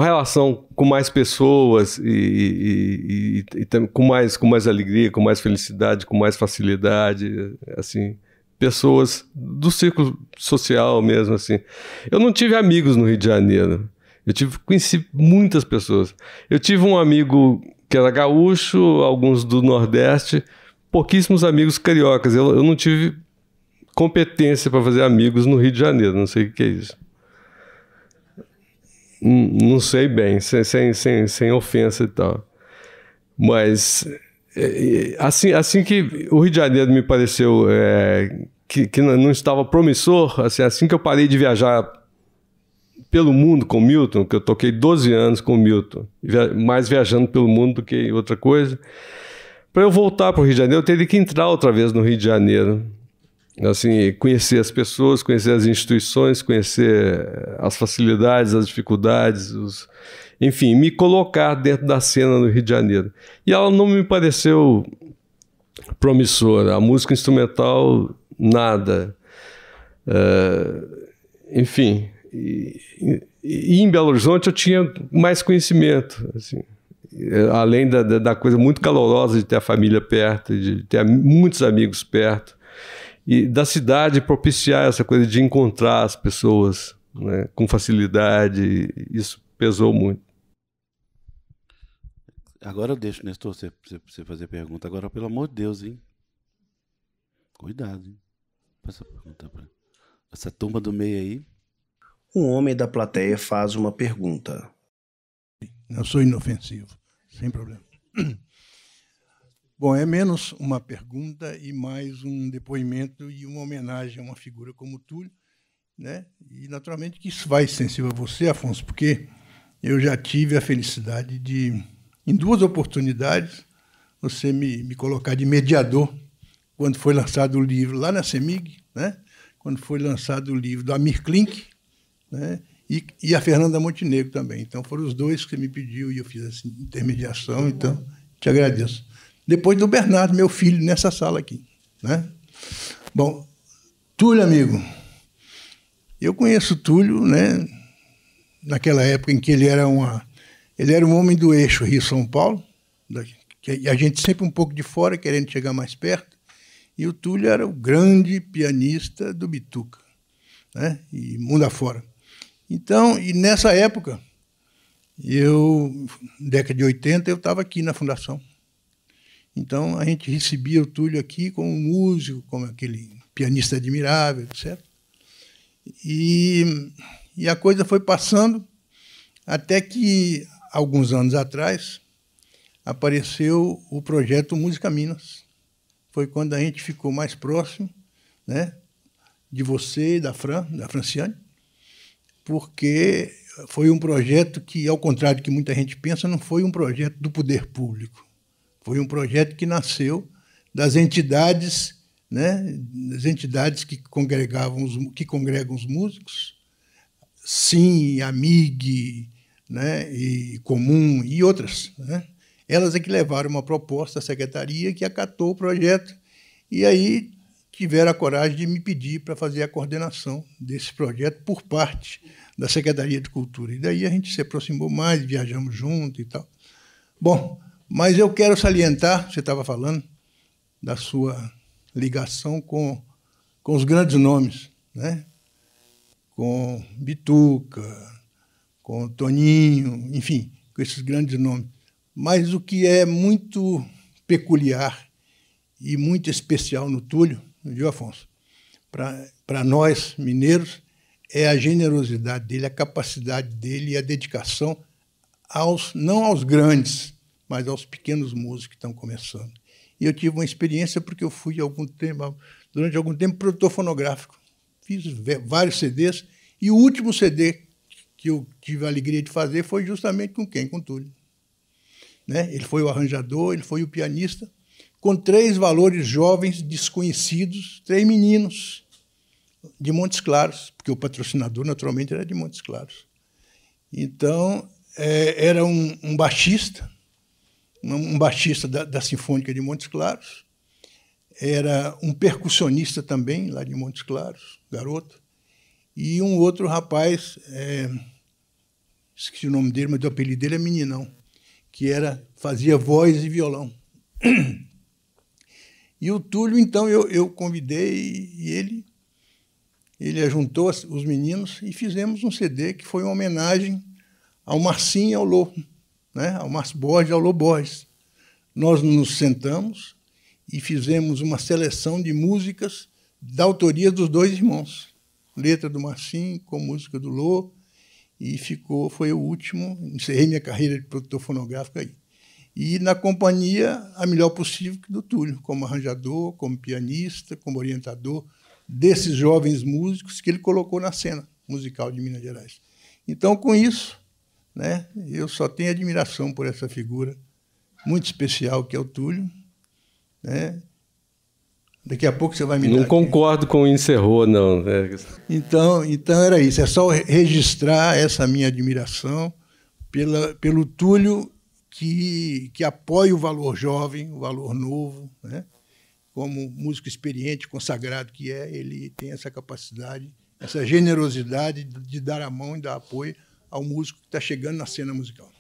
[SPEAKER 3] relação com mais pessoas e com mais alegria, com mais felicidade, com mais facilidade, assim, pessoas do círculo social mesmo, assim. Eu não tive amigos no Rio de Janeiro. Conheci muitas pessoas. Eu tive um amigo que era gaúcho, alguns do Nordeste, pouquíssimos amigos cariocas. Eu não tive competência para fazer amigos no Rio de Janeiro, não sei o que é isso. Não sei bem, sem ofensa e tal. Mas, assim que o Rio de Janeiro me pareceu que não estava promissor, assim que eu parei de viajar pelo mundo com o Milton, que eu toquei 12 anos com o Milton, mais viajando pelo mundo do que outra coisa, para eu voltar para o Rio de Janeiro, eu teria que entrar outra vez no Rio de Janeiro. Assim, conhecer as pessoas, conhecer as instituições, conhecer as facilidades, as dificuldades, enfim, me colocar dentro da cena no Rio de Janeiro. E ela não me pareceu promissora. A música instrumental, nada. Enfim, e em Belo Horizonte eu tinha mais conhecimento, assim. além da coisa muito calorosa de ter a família perto, de ter muitos amigos perto, e da cidade propiciar essa coisa de encontrar as pessoas, né, com facilidade, isso pesou muito.
[SPEAKER 2] Agora eu deixo, Nestor, você fazer pergunta. Agora, pelo amor de Deus, hein? Cuidado, hein? Passa a pergunta para essa turma do meio aí.
[SPEAKER 1] Um homem da plateia faz uma pergunta.
[SPEAKER 7] Eu sou inofensivo, sem problema. Bom, é menos uma pergunta e mais um depoimento e uma homenagem a uma figura como Túlio, né? E, naturalmente, que isso vai sensível a você, Afonso, porque eu já tive a felicidade de, em 2 oportunidades, você me colocar de mediador quando foi lançado o livro lá na CEMIG, né? Quando foi lançado o livro do Amir Klink, né? E a Fernanda Montenegro também. Então, foram os 2 que você me pediu e eu fiz essa intermediação, então, te agradeço. Depois do Bernardo, meu filho, nessa sala aqui, né? Bom, Túlio, amigo, eu conheço o Túlio, né, naquela época em que ele era um homem do eixo Rio-São Paulo, que a gente sempre um pouco de fora, querendo chegar mais perto, e o Túlio era o grande pianista do Bituca, né, e mundo afora. Então, e nessa época, década de 80, eu estava aqui na Fundação. Então, a gente recebia o Túlio aqui como músico, como aquele pianista admirável, etc. E a coisa foi passando até que, alguns anos atrás, apareceu o projeto Música Minas. Foi quando a gente ficou mais próximo, né, de você e da Franciane, porque foi um projeto que, ao contrário do que muita gente pensa, não foi um projeto do poder público. Foi um projeto que nasceu das entidades, né, das entidades que congregam os músicos, Sim, Amig, né, e Comum e outras, né? Elas é que levaram uma proposta à secretaria que acatou o projeto e aí tiveram a coragem de me pedir para fazer a coordenação desse projeto por parte da Secretaria de Cultura. E daí a gente se aproximou mais, viajamos junto e tal. Bom, mas eu quero salientar, você estava falando, da sua ligação com os grandes nomes, né? Com Bituca, com Toninho, enfim, com esses grandes nomes. Mas o que é muito peculiar e muito especial no Túlio, viu, Afonso? Para nós, mineiros, é a generosidade dele, a capacidade dele e a dedicação não aos grandes, mas aos pequenos músicos que estão começando. E eu tive uma experiência porque eu fui durante algum tempo produtor fonográfico. Fiz vários CDs e o último CD que eu tive a alegria de fazer foi justamente com quem? Com o Túlio. Né? Ele foi o arranjador, ele foi o pianista, com 3 valores jovens desconhecidos, 3 meninos de Montes Claros, porque o patrocinador, naturalmente, era de Montes Claros. Então, era um baixista, um baixista da Sinfônica de Montes Claros, era um percussionista também, lá de Montes Claros, garoto, e um outro rapaz, esqueci o nome dele, mas o apelido dele é Meninão, que fazia voz e violão. E o Túlio, então, eu convidei e ele ajuntou os meninos e fizemos um CD que foi uma homenagem ao Marcinho e ao Lô, né? Ao Márcio Borges e ao Lô Borges. Nós nos sentamos e fizemos uma seleção de músicas da autoria dos 2 irmãos. Letra do Marcinho com música do Lô, e foi o último, encerrei minha carreira de produtor fonográfico aí. E na companhia, a melhor possível que do Túlio, como arranjador, como pianista, como orientador desses jovens músicos que ele colocou na cena musical de Minas Gerais. Então, com isso, né, eu só tenho admiração por essa figura muito especial que é o Túlio, né? Daqui a pouco você vai me dar.
[SPEAKER 3] Não concordo com o encerrou, não.
[SPEAKER 7] Então era isso. É só registrar essa minha admiração pelo Túlio que apoia o valor jovem, o valor novo, né? Como músico experiente, consagrado que ele tem essa capacidade, essa generosidade de dar a mão e dar apoio ao músico que está chegando na cena musical.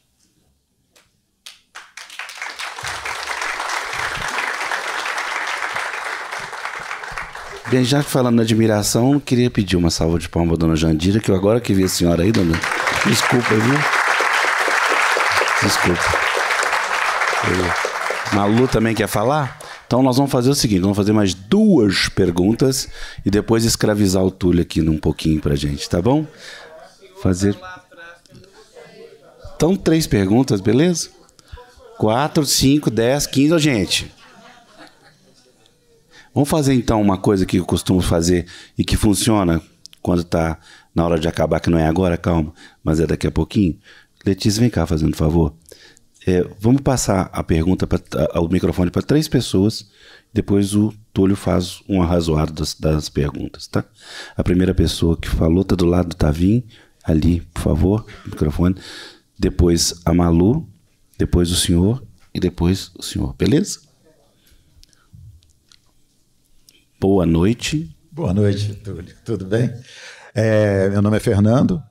[SPEAKER 2] Bem, já falando na admiração, queria pedir uma salva de palmas à dona Jandira, que eu agora que vi a senhora aí, dona... Desculpa, viu? Desculpa. Malu também quer falar? Então nós vamos fazer o seguinte, vamos fazer mais 2 perguntas e depois escravizar o Túlio aqui um pouquinho pra gente, tá bom? Fazer... Então 3 perguntas, beleza? 4, 5, 10, 15, gente. Vamos fazer então uma coisa que eu costumo fazer e que funciona quando tá na hora de acabar, que não é agora, calma, mas é daqui a pouquinho. Letícia, vem cá fazendo um favor. Vamos passar a pergunta, o microfone para 3 pessoas, depois o Túlio faz um arrazoado das perguntas, tá? A primeira pessoa que falou está do lado do Tavinho, ali, por favor, microfone. Depois a Malu, depois o senhor e depois o senhor, beleza? Boa noite.
[SPEAKER 8] Boa noite, Túlio. Tudo bem? Meu nome é Fernando.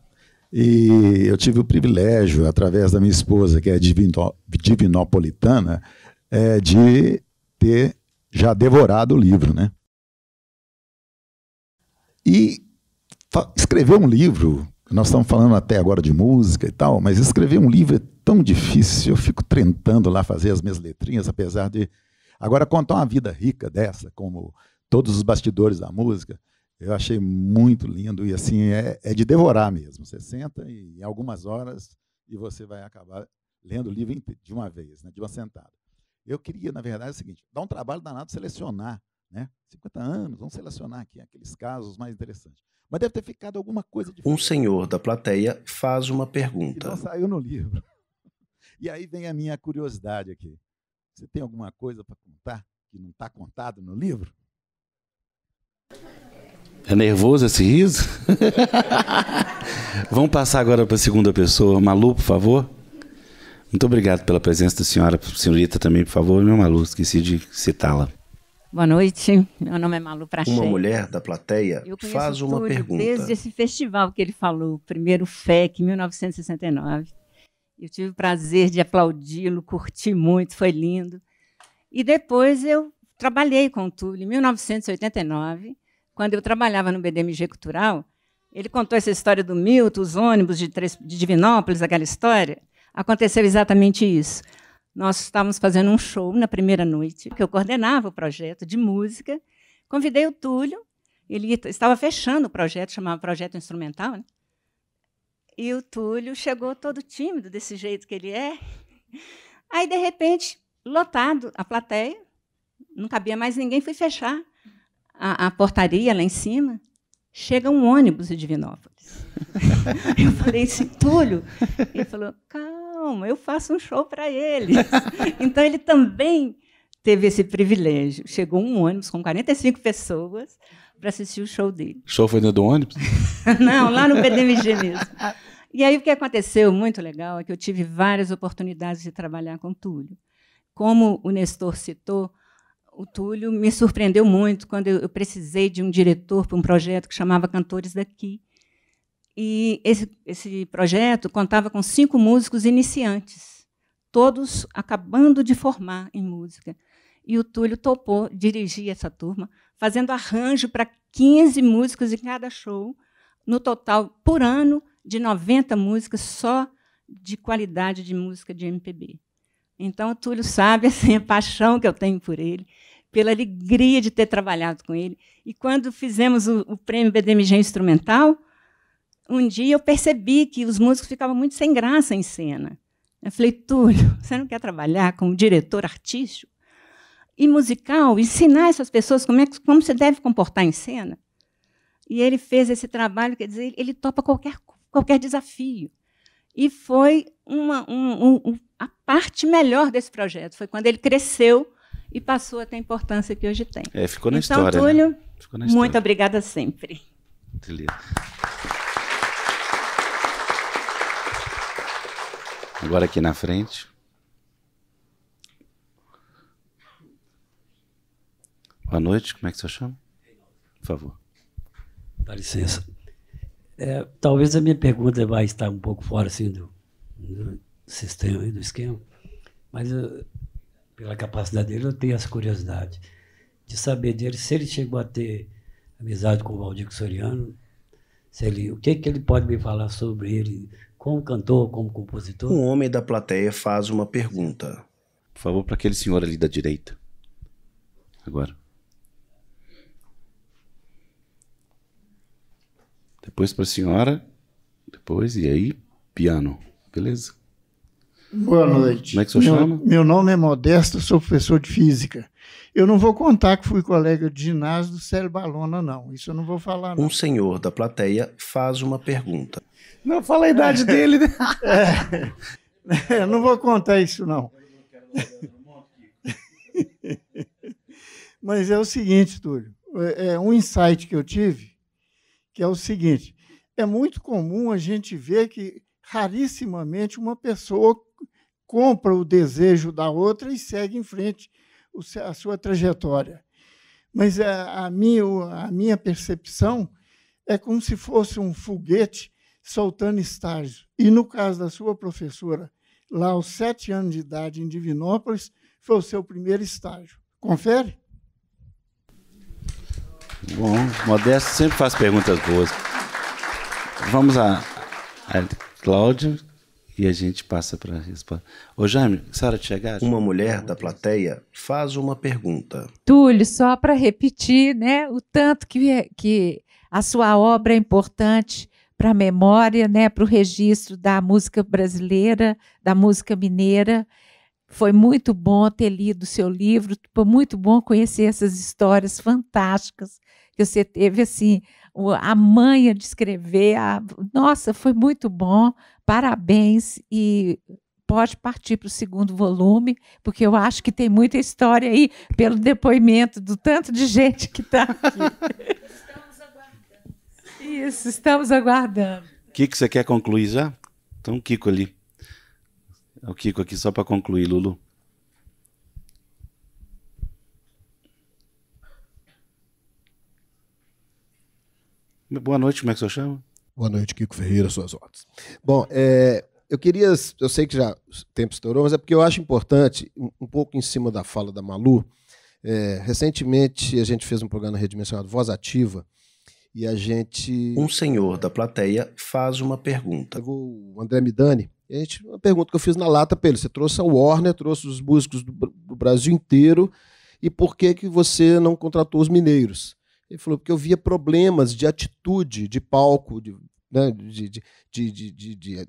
[SPEAKER 8] E eu tive o privilégio, através da minha esposa, que é divinopolitana, de ter já devorado o livro, né? E escrever um livro, nós estamos falando até agora de música e tal, mas escrever um livro é tão difícil, eu fico tentando lá fazer as minhas letrinhas, apesar de... Agora, contar uma vida rica dessa, como todos os bastidores da música, eu achei muito lindo e assim é de devorar mesmo. Você senta e em algumas horas e você vai acabar lendo o livro de uma vez, né, de uma sentada. Eu queria, na verdade, o seguinte, dar um trabalho danado selecionar, né? 50 anos, vamos selecionar aqui aqueles casos mais interessantes. Mas deve ter ficado alguma coisa diferente.
[SPEAKER 1] Um senhor da plateia faz uma pergunta.
[SPEAKER 8] E não saiu no livro. E aí vem a minha curiosidade aqui. Você tem alguma coisa para contar que não está contado no livro?
[SPEAKER 2] É nervoso esse riso? Vamos passar agora para a segunda pessoa. Malu, por favor. Muito obrigado pela presença da senhora. Senhorita também, por favor. Meu Malu, esqueci de citá-la.
[SPEAKER 9] Boa noite, meu nome é Malu Pracheia.
[SPEAKER 1] Uma mulher da plateia faz uma pergunta.
[SPEAKER 9] Desde esse festival que ele falou, o primeiro FEC, em 1969. Eu tive o prazer de aplaudi-lo, curti muito, foi lindo. E depois eu trabalhei com o Túlio, em 1989, quando eu trabalhava no BDMG Cultural. Ele contou essa história do Milton, os ônibus de Divinópolis, aquela história. Aconteceu exatamente isso. Nós estávamos fazendo um show na primeira noite, que eu coordenava o projeto de música. Convidei o Túlio, ele estava fechando o projeto, chamava Projeto Instrumental, né? E o Túlio chegou todo tímido, desse jeito que ele é. Aí, de repente, lotado a plateia, não cabia mais ninguém, fui fechar a portaria lá em cima. Chega um ônibus de Divinópolis. Eu falei assim, Túlio. Ele falou, calma, eu faço um show para eles. Então, ele também teve esse privilégio. Chegou um ônibus com 45 pessoas para assistir o show dele.
[SPEAKER 2] O show foi dentro do ônibus?
[SPEAKER 9] Não, lá no BDMG mesmo. E aí o que aconteceu, muito legal, é que eu tive várias oportunidades de trabalhar com o Túlio. Como o Nestor citou, o Túlio me surpreendeu muito quando eu precisei de um diretor para um projeto que chamava Cantores Daqui. E esse projeto contava com 5 músicos iniciantes, todos acabando de formar em música. E o Túlio topou dirigir essa turma, fazendo arranjo para 15 músicos em cada show, no total, por ano, de 90 músicas só de qualidade de música de MPB. Então, o Túlio sabe assim, a paixão que eu tenho por ele, pela alegria de ter trabalhado com ele. E, quando fizemos o prêmio BDMG Instrumental, um dia eu percebi que os músicos ficavam muito sem graça em cena. Eu falei, Túlio, você não quer trabalhar como diretor artístico e musical, ensinar essas pessoas como se deve comportar em cena? E ele fez esse trabalho, quer dizer, ele topa qualquer desafio. E foi a parte melhor desse projeto, foi quando ele cresceu e passou a ter a importância que hoje tem.
[SPEAKER 2] Ficou na
[SPEAKER 9] então,
[SPEAKER 2] história.
[SPEAKER 9] Túlio,
[SPEAKER 2] né? Ficou na história.
[SPEAKER 9] Muito obrigada sempre.
[SPEAKER 2] Muito lindo. Agora aqui na frente. Boa noite, como é que você chama? Por favor.
[SPEAKER 10] Dá licença. Talvez a minha pergunta vai estar um pouco fora assim, do sistema e do esquema, mas pela capacidade dele, eu tenho essa curiosidade de saber dele se ele chegou a ter amizade com o Valdir Soriano. O que ele pode me falar sobre ele, como cantor, como compositor?
[SPEAKER 1] Um homem da plateia faz uma pergunta.
[SPEAKER 2] Por favor, para aquele senhor ali da direita. Agora. Depois para a senhora. Depois, e aí, piano. Beleza?
[SPEAKER 11] Boa noite.
[SPEAKER 2] Como é que o senhor chama?
[SPEAKER 11] Meu nome é Modesto, sou professor de física. Eu não vou contar que fui colega de ginásio do Célio Balona, não. Isso eu não vou falar, não.
[SPEAKER 1] Um senhor da plateia faz uma pergunta.
[SPEAKER 11] Não fala a idade dele, né? Não vou contar isso, não. Mas é o seguinte, Túlio. É um insight que eu tive, que é o seguinte. É muito comum a gente ver que, rarissimamente, uma pessoa compra o desejo da outra e segue em frente a sua trajetória. Mas a minha percepção é como se fosse um foguete soltando estágio. E, no caso da sua professora, lá aos 7 anos de idade, em Divinópolis, foi o seu primeiro estágio. Confere?
[SPEAKER 2] Bom, Modesto sempre faz perguntas boas. Vamos a Cláudio e a gente passa para a resposta. Ô, Jaime, se a hora de chegar...
[SPEAKER 1] Uma mulher da plateia faz uma pergunta.
[SPEAKER 12] Túlio, só para repetir, né, o tanto que a sua obra é importante para a memória, né, para o registro da música brasileira, da música mineira. Foi muito bom ter lido o seu livro, foi muito bom conhecer essas histórias fantásticas que você teve, assim, a manha de escrever. Nossa, foi muito bom, parabéns, e pode partir para o segundo volume, porque eu acho que tem muita história aí, pelo depoimento do tanto de gente que está aqui. Estamos aguardando. Isso, estamos aguardando.
[SPEAKER 2] Kiko, você quer concluir já? Então, o Kiko ali. O Kiko aqui só para concluir, Lulu. Boa noite, como é que o senhor chama?
[SPEAKER 13] Boa noite, Kiko Ferreira, suas ordens. Bom, eu sei que já o tempo estourou, mas é porque eu acho importante, um pouco em cima da fala da Malu, recentemente a gente fez um programa na Rede Minha chamado Voz Ativa, e a gente...
[SPEAKER 1] Um senhor da plateia faz uma pergunta.
[SPEAKER 13] O André Midani, uma pergunta que eu fiz na lata para ele, você trouxe a Warner, trouxe os músicos do Brasil inteiro, e por que você não contratou os mineiros? Ele falou, porque eu via problemas de atitude, de palco, de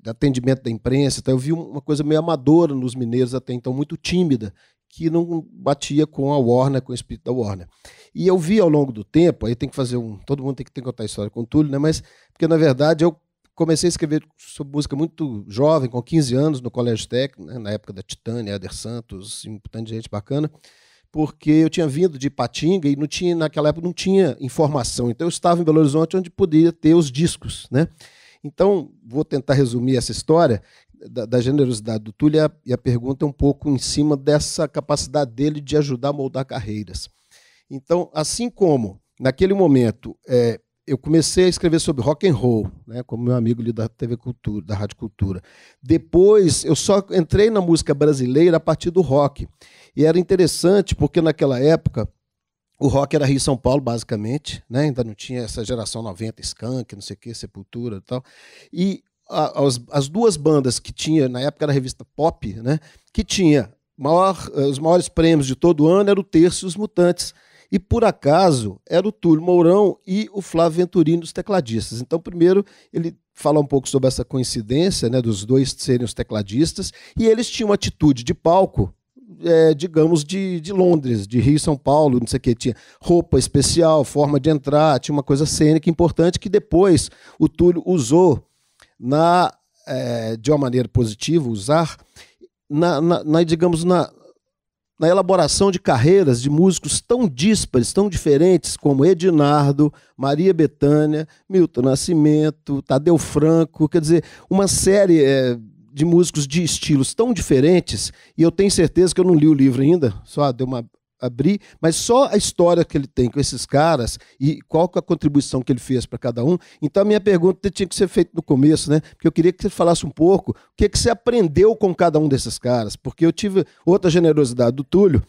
[SPEAKER 13] atendimento da imprensa. Então eu vi uma coisa meio amadora nos mineiros até então, muito tímida, que não batia com a Warner, com o espírito da Warner. E eu vi ao longo do tempo, aí tem que fazer todo mundo tem que contar a história com o Túlio, né? Mas porque na verdade eu comecei a escrever sobre música muito jovem, com 15 anos, no Colégio Técnico, né? Na época da Titânia, Éder Santos, um tanto de gente bacana, porque eu tinha vindo de Ipatinga e naquela época não tinha informação. Então eu estava em Belo Horizonte, onde podia ter os discos, né? Então, vou tentar resumir essa história da generosidade do Túlio, e a pergunta é um pouco em cima dessa capacidade dele de ajudar a moldar carreiras. Então, assim como, naquele momento, eu comecei a escrever sobre rock and roll, né, como meu amigo ali da TV Cultura, da Rádio Cultura. Depois, eu só entrei na música brasileira a partir do rock. E era interessante, porque naquela época, o rock era Rio e São Paulo, basicamente, né? Ainda não tinha essa geração 90, Skank, não sei o quê, Sepultura e tal. E as duas bandas que tinha, na época era a revista Pop, né? Que tinha os maiores prêmios de todo ano, era o Terço e os Mutantes. E, por acaso, era o Túlio Mourão e o Flávio Venturini, os tecladistas. Então, primeiro, ele fala um pouco sobre essa coincidência, né, dos dois serem os tecladistas, e eles tinham uma atitude de palco, digamos, de Londres, de Rio e São Paulo, não sei o que, tinha roupa especial, forma de entrar, tinha uma coisa cênica importante que depois o Túlio usou de uma maneira positiva, digamos, na elaboração de carreiras de músicos tão díspares, tão diferentes, como Edinardo, Maria Bethânia, Milton Nascimento, Tadeu Franco, quer dizer, uma série de músicos de estilos tão diferentes, e eu tenho certeza que eu não li o livro ainda, só abri, mas só a história que ele tem com esses caras e qual que é a contribuição que ele fez para cada um. Então a minha pergunta tinha que ser feita no começo, né? Porque eu queria que você falasse um pouco o que você aprendeu com cada um desses caras, porque eu tive outra generosidade do Túlio.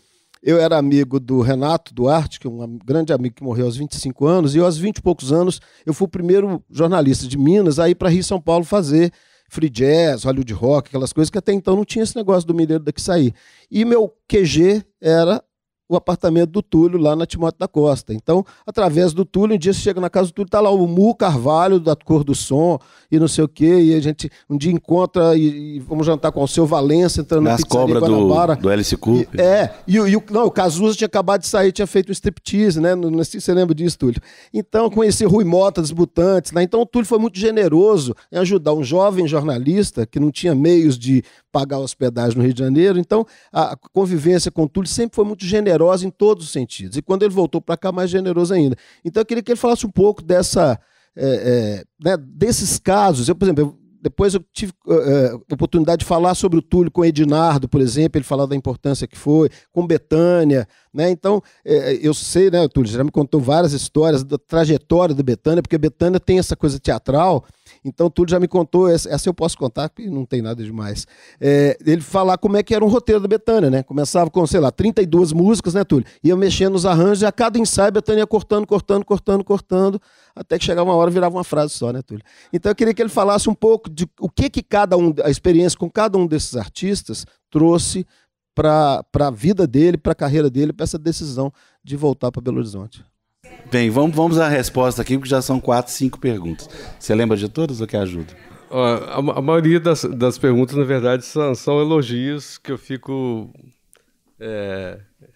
[SPEAKER 13] eu era amigo do Renato Duarte, que é um grande amigo que morreu aos 25 anos, e aos 20 e poucos anos eu fui o primeiro jornalista de Minas a ir para Rio e São Paulo fazer free jazz, Hollywood rock, aquelas coisas que até então não tinha esse negócio do mineiro daqui sair. E meu QG era o apartamento do Túlio lá na Timóteo da Costa. Então, através do Túlio, um dia você chega na casa do Túlio, tá lá o Mu Carvalho, da Cor do Som, e não sei o quê, e a gente um dia encontra e vamos jantar com o seu Valença, entrando na pizzaria Guanabara.
[SPEAKER 2] do Alice Cooper.
[SPEAKER 13] O Cazuza tinha acabado de sair, tinha feito um striptease, né? Não sei se você lembra disso, Túlio. Então, conheci Rui Mota, dos Mutantes, né? Então, o Túlio foi muito generoso em ajudar um jovem jornalista que não tinha meios de pagar hospedagem no Rio de Janeiro. Então, a convivência com o Túlio sempre foi muito generosa em todos os sentidos. E quando ele voltou para cá, mais generoso ainda. Então, eu queria que ele falasse um pouco dessa, né, desses casos. Eu, por exemplo, depois eu tive a oportunidade de falar sobre o Túlio com o Ednardo, por exemplo, ele falava da importância que foi, com Bethânia, né? Então, eu sei, né, o Túlio já me contou várias histórias da trajetória do Bethânia, porque Bethânia tem essa coisa teatral. Então, Túlio já me contou, essa eu posso contar, porque não tem nada demais. Ele falar como é que era um roteiro da Bethânia, né? Começava com, sei lá, 32 músicas, né, Túlio? Ia mexendo nos arranjos e a cada ensaio a Bethânia ia cortando, até que chegava uma hora e virava uma frase só, né, Túlio? Então, eu queria que ele falasse um pouco de o que cada um, a experiência com cada um desses artistas trouxe para a vida dele, para a carreira dele, para essa decisão de voltar para Belo Horizonte.
[SPEAKER 2] Bem, vamos à resposta aqui, porque já são 4, 5 perguntas. Você lembra de todas ou quer ajuda?
[SPEAKER 3] A maioria das perguntas, na verdade, são elogios que eu fico...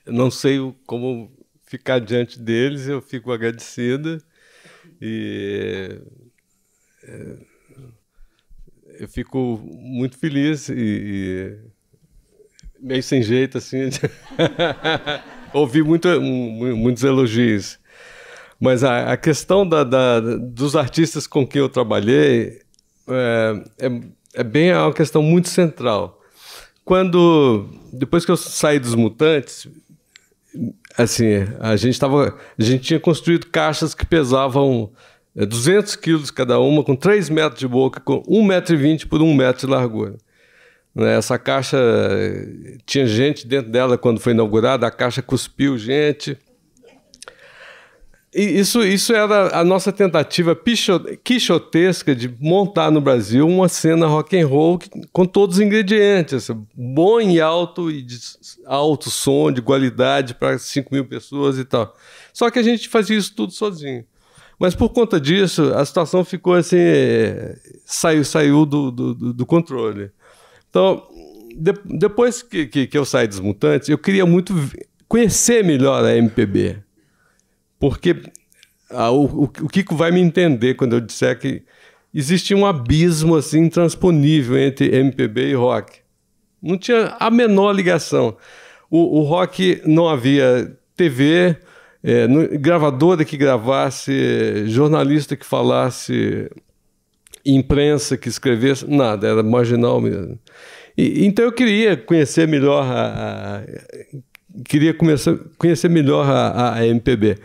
[SPEAKER 3] não sei como ficar diante deles, eu fico agradecida e eu fico muito feliz e meio sem jeito, assim, ouvi muitos elogios. Mas a questão dos artistas com quem eu trabalhei é bem uma questão muito central. Depois que eu saí dos Mutantes, assim, a gente tinha construído caixas que pesavam 200 quilos cada uma, com 3 metros de boca, com 1,20 m por 1 metro de largura. Essa caixa tinha gente dentro dela quando foi inaugurada, a caixa cuspiu gente. E isso era a nossa tentativa quixotesca de montar no Brasil uma cena rock and roll com todos os ingredientes, bom e alto, e de alto som, de qualidade para 5 mil pessoas e tal. Só que a gente fazia isso tudo sozinho. Mas por conta disso, a situação ficou assim, saiu do controle. Então, depois que eu saí dos Mutantes, eu queria muito conhecer melhor a MPB. Porque o Kiko vai me entender quando eu disser que existe um abismo assim, intransponível entre MPB e rock. Não tinha a menor ligação. O rock não havia TV, gravadora que gravasse, jornalista que falasse, imprensa que escrevesse, nada, era marginal mesmo. Então eu queria conhecer melhor conhecer melhor a MPB.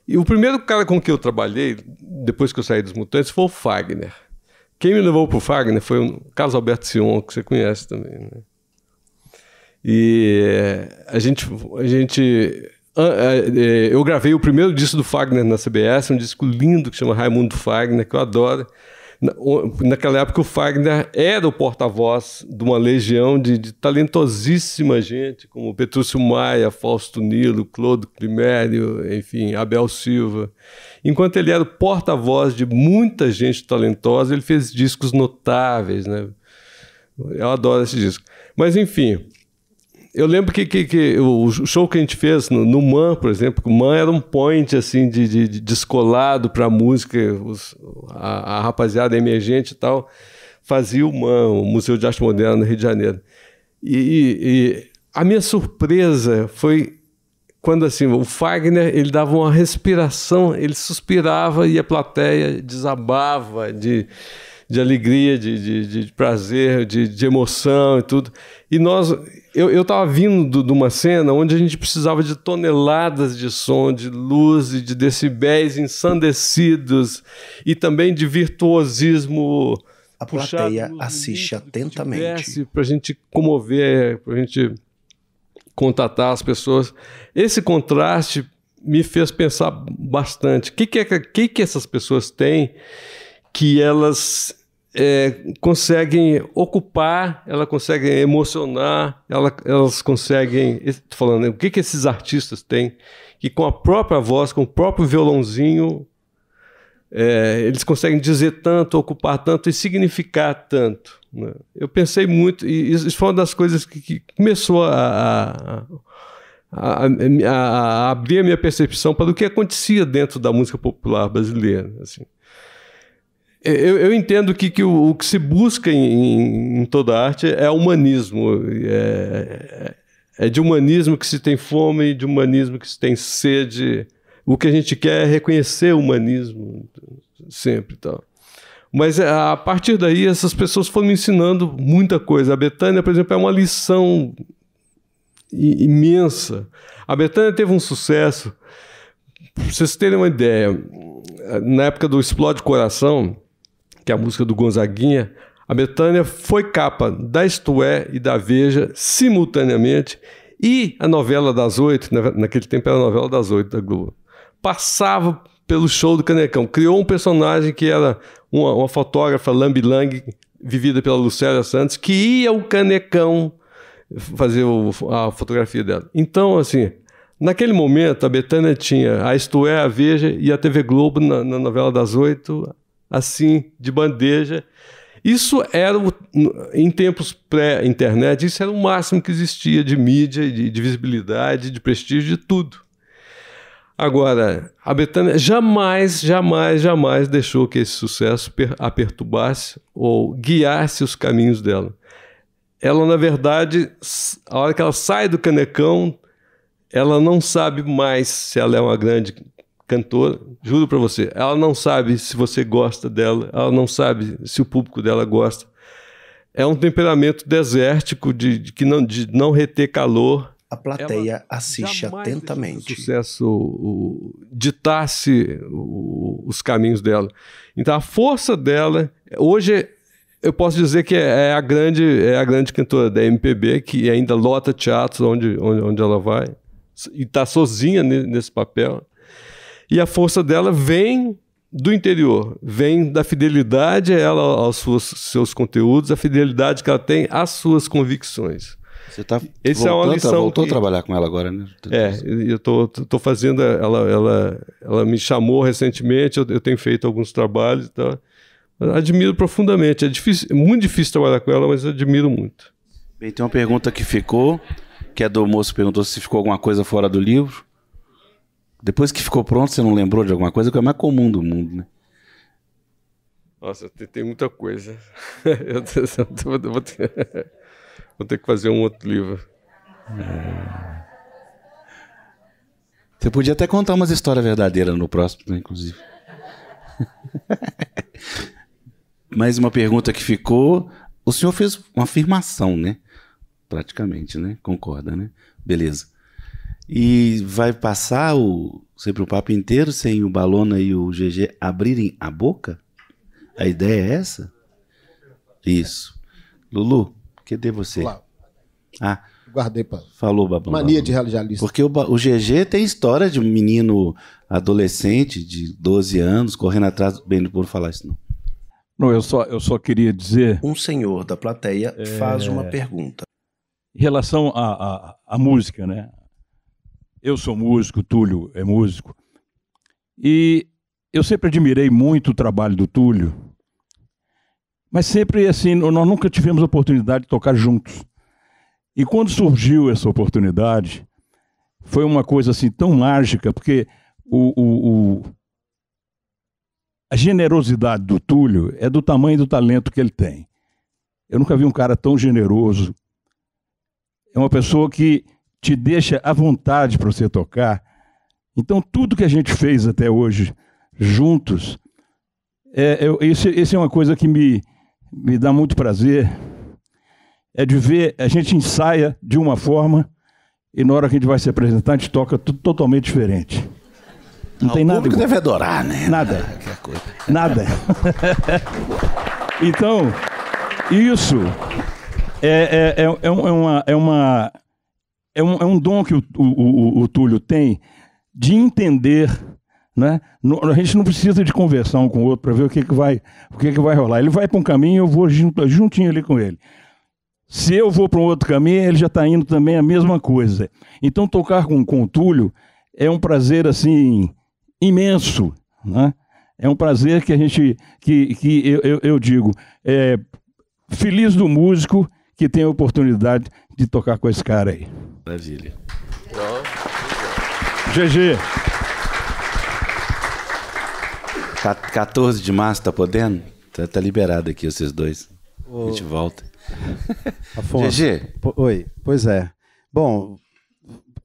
[SPEAKER 3] E o primeiro cara com quem eu trabalhei, depois que eu saí dos Mutantes, foi o Fagner. Quem me levou para o Fagner foi o Carlos Alberto Sion, que você conhece também, né? E eu gravei o primeiro disco do Fagner na CBS, um disco lindo que chama Raimundo Fagner, que eu adoro. Naquela época o Fagner era o porta-voz de uma legião de talentosíssima gente, como Petrúcio Maia, Fausto Nilo, Clodo Climério, enfim, Abel Silva. Enquanto ele era o porta-voz de muita gente talentosa, ele fez discos notáveis, né? Eu adoro esse disco. Mas, enfim, eu lembro que o show que a gente fez no MAN, por exemplo, o MAN era um point assim, de descolado para a música, a rapaziada emergente e tal, fazia o MAN, o Museu de Arte Moderna no Rio de Janeiro. E a minha surpresa foi quando assim, o Fagner ele dava uma respiração, ele suspirava e a plateia desabava de alegria, de prazer, de emoção e tudo. E eu estava vindo de uma cena onde a gente precisava de toneladas de som, de luz e de decibéis ensandecidos e também de virtuosismo.
[SPEAKER 1] A plateia assiste atentamente.
[SPEAKER 3] Para a gente comover, para a gente contatar as pessoas. Esse contraste me fez pensar bastante. O que essas pessoas têm que elas conseguem ocupar, elas conseguem emocionar, elas conseguem... Estou falando, o que esses artistas têm que com a própria voz, com o próprio violãozinho, eles conseguem dizer tanto, ocupar tanto e significar tanto, né? Eu pensei muito, e isso foi uma das coisas que começou a abrir a minha percepção para o que acontecia dentro da música popular brasileira, assim. Eu entendo que o que se busca em toda arte é humanismo. É de humanismo que se tem fome, de humanismo que se tem sede. O que a gente quer é reconhecer o humanismo sempre. Tal. Mas a partir daí essas pessoas foram me ensinando muita coisa. A Bethânia, por exemplo, é uma lição imensa. A Bethânia teve um sucesso. Para vocês terem uma ideia, na época do Explode Coração, que é a música do Gonzaguinha, a Bethânia foi capa da Isto É e da Veja simultaneamente, e a novela das 8, naquele tempo era a novela das 8 da Globo, passava pelo show do Canecão. Criou um personagem que era uma fotógrafa lambi-lang, vivida pela Lucélia Santos, que ia ao Canecão fazer a fotografia dela. Então, assim, naquele momento, a Bethânia tinha a Isto É, a Veja e a TV Globo na novela das 8, assim, de bandeja. Isso era, em tempos pré-internet, isso era o máximo que existia de mídia, de visibilidade, de prestígio, de tudo. Agora, a Bethânia jamais deixou que esse sucesso a perturbasse ou guiasse os caminhos dela. Ela, na verdade, a hora que ela sai do Canecão, ela não sabe mais se ela é uma grande cantora, juro para você, ela não sabe se você gosta dela, ela não sabe se o público dela gosta. É um temperamento desértico de não reter calor.
[SPEAKER 1] A plateia assiste atentamente.
[SPEAKER 3] O sucesso ditasse os caminhos dela. Então a força dela, hoje eu posso dizer que é a grande cantora da MPB, que ainda lota teatros onde ela vai, e está sozinha nesse papel. E a força dela vem do interior, vem da fidelidade ela aos seus conteúdos, a fidelidade que ela tem às suas convicções.
[SPEAKER 2] Você está
[SPEAKER 3] voltou
[SPEAKER 2] a trabalhar com ela agora, né?
[SPEAKER 3] Eu estou fazendo, ela me chamou recentemente, eu tenho feito alguns trabalhos e tal. Admiro profundamente, é muito difícil trabalhar com ela, mas eu admiro muito.
[SPEAKER 2] Bem, tem uma pergunta que ficou, que é do moço que perguntou se ficou alguma coisa fora do livro. Depois que ficou pronto, você não lembrou de alguma coisa, que é o mais comum do mundo, né?
[SPEAKER 3] Nossa, tem muita coisa. Vou ter que fazer um outro livro.
[SPEAKER 2] Você podia até contar umas histórias verdadeiras no próximo, né, inclusive. Mais uma pergunta que ficou. O senhor fez uma afirmação, né? Praticamente, né? Concorda, né? Beleza. E vai passar sempre o papo inteiro sem o Balona e o GG abrirem a boca? A ideia é essa? Isso. Lulu, cadê você?
[SPEAKER 13] Olá.
[SPEAKER 2] Ah,
[SPEAKER 13] guardei para.
[SPEAKER 2] Falou, Babão.
[SPEAKER 13] Mania de radialista.
[SPEAKER 2] Porque o GG tem história de um menino adolescente de 12 anos correndo atrás. Bem, não vou falar isso, não.
[SPEAKER 14] Não, eu só queria dizer.
[SPEAKER 1] Um senhor da plateia faz uma pergunta.
[SPEAKER 14] Em relação à música, né? Eu sou músico, Túlio é músico. E eu sempre admirei muito o trabalho do Túlio. Mas sempre, assim, nós nunca tivemos a oportunidade de tocar juntos. E quando surgiu essa oportunidade, foi uma coisa assim tão mágica, porque a generosidade do Túlio é do tamanho do talento que ele tem. Eu nunca vi um cara tão generoso. É uma pessoa que te deixa à vontade para você tocar. Então, tudo que a gente fez até hoje juntos, isso é uma coisa que me dá muito prazer, é de ver, a gente ensaia de uma forma e na hora que a gente vai se apresentar, a gente toca tudo totalmente diferente. Não tem nada. O
[SPEAKER 2] público deve adorar, né?
[SPEAKER 14] Nada. Nada. Então, isso é é um dom que o Túlio tem de entender, né? A gente não precisa de conversar um com o outro para ver o que vai rolar. Ele vai para um caminho, eu vou juntinho ali com ele. Se eu vou para um outro caminho, ele já está indo também a mesma coisa. Então, tocar com o Túlio é um prazer assim imenso, né? É um prazer que a gente, eu digo, feliz do músico que tem a oportunidade de tocar com esse cara aí.
[SPEAKER 2] Maravilha.
[SPEAKER 14] GG.
[SPEAKER 2] 14 de março, tá podendo? Tá liberado aqui, vocês dois. A gente volta.
[SPEAKER 15] Afonso.
[SPEAKER 2] GG.
[SPEAKER 15] Oi, pois é. Bom,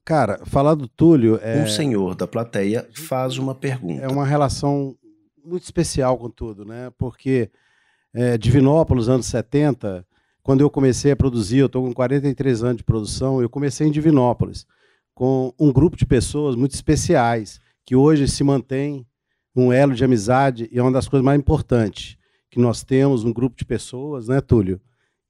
[SPEAKER 15] cara, falar do Túlio...
[SPEAKER 1] Um senhor da plateia faz uma pergunta.
[SPEAKER 15] É uma relação muito especial com tudo, né? Porque Divinópolis, anos 70, quando eu comecei a produzir, eu estou com 43 anos de produção, eu comecei em Divinópolis, com um grupo de pessoas muito especiais, que hoje se mantém um elo de amizade, e é uma das coisas mais importantes, que nós temos um grupo de pessoas, né, Túlio,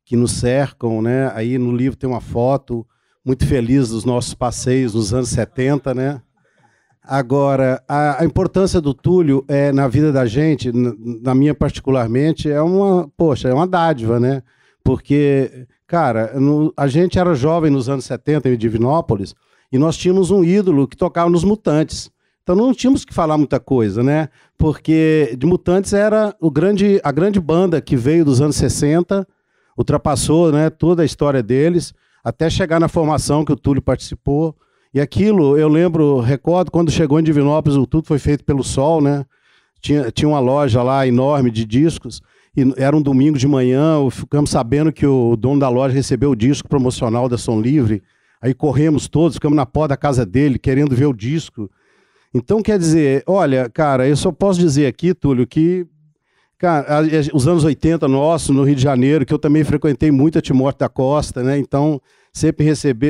[SPEAKER 15] que nos cercam, né? Aí no livro tem uma foto muito feliz dos nossos passeios nos anos 70, né? Agora, a importância do Túlio na vida da gente, na minha particularmente, é uma dádiva, né? Porque, cara, a gente era jovem nos anos 70 em Divinópolis e nós tínhamos um ídolo que tocava nos Mutantes. Então não tínhamos que falar muita coisa, né? Porque de Mutantes era a grande banda que veio dos anos 60, ultrapassou, né, toda a história deles, até chegar na formação que o Túlio participou. E aquilo, eu recordo quando chegou em Divinópolis, tudo foi feito pelo Sol, né? Tinha uma loja lá enorme de discos, e era um domingo de manhã, ficamos sabendo que o dono da loja recebeu o disco promocional da Som Livre, aí corremos todos, ficamos na porta da casa dele, querendo ver o disco. Então, quer dizer, olha, cara, eu só posso dizer aqui, Túlio, que cara, os anos 80 nossos, no Rio de Janeiro, que eu também frequentei muito a Timóteo da Costa, né? Então,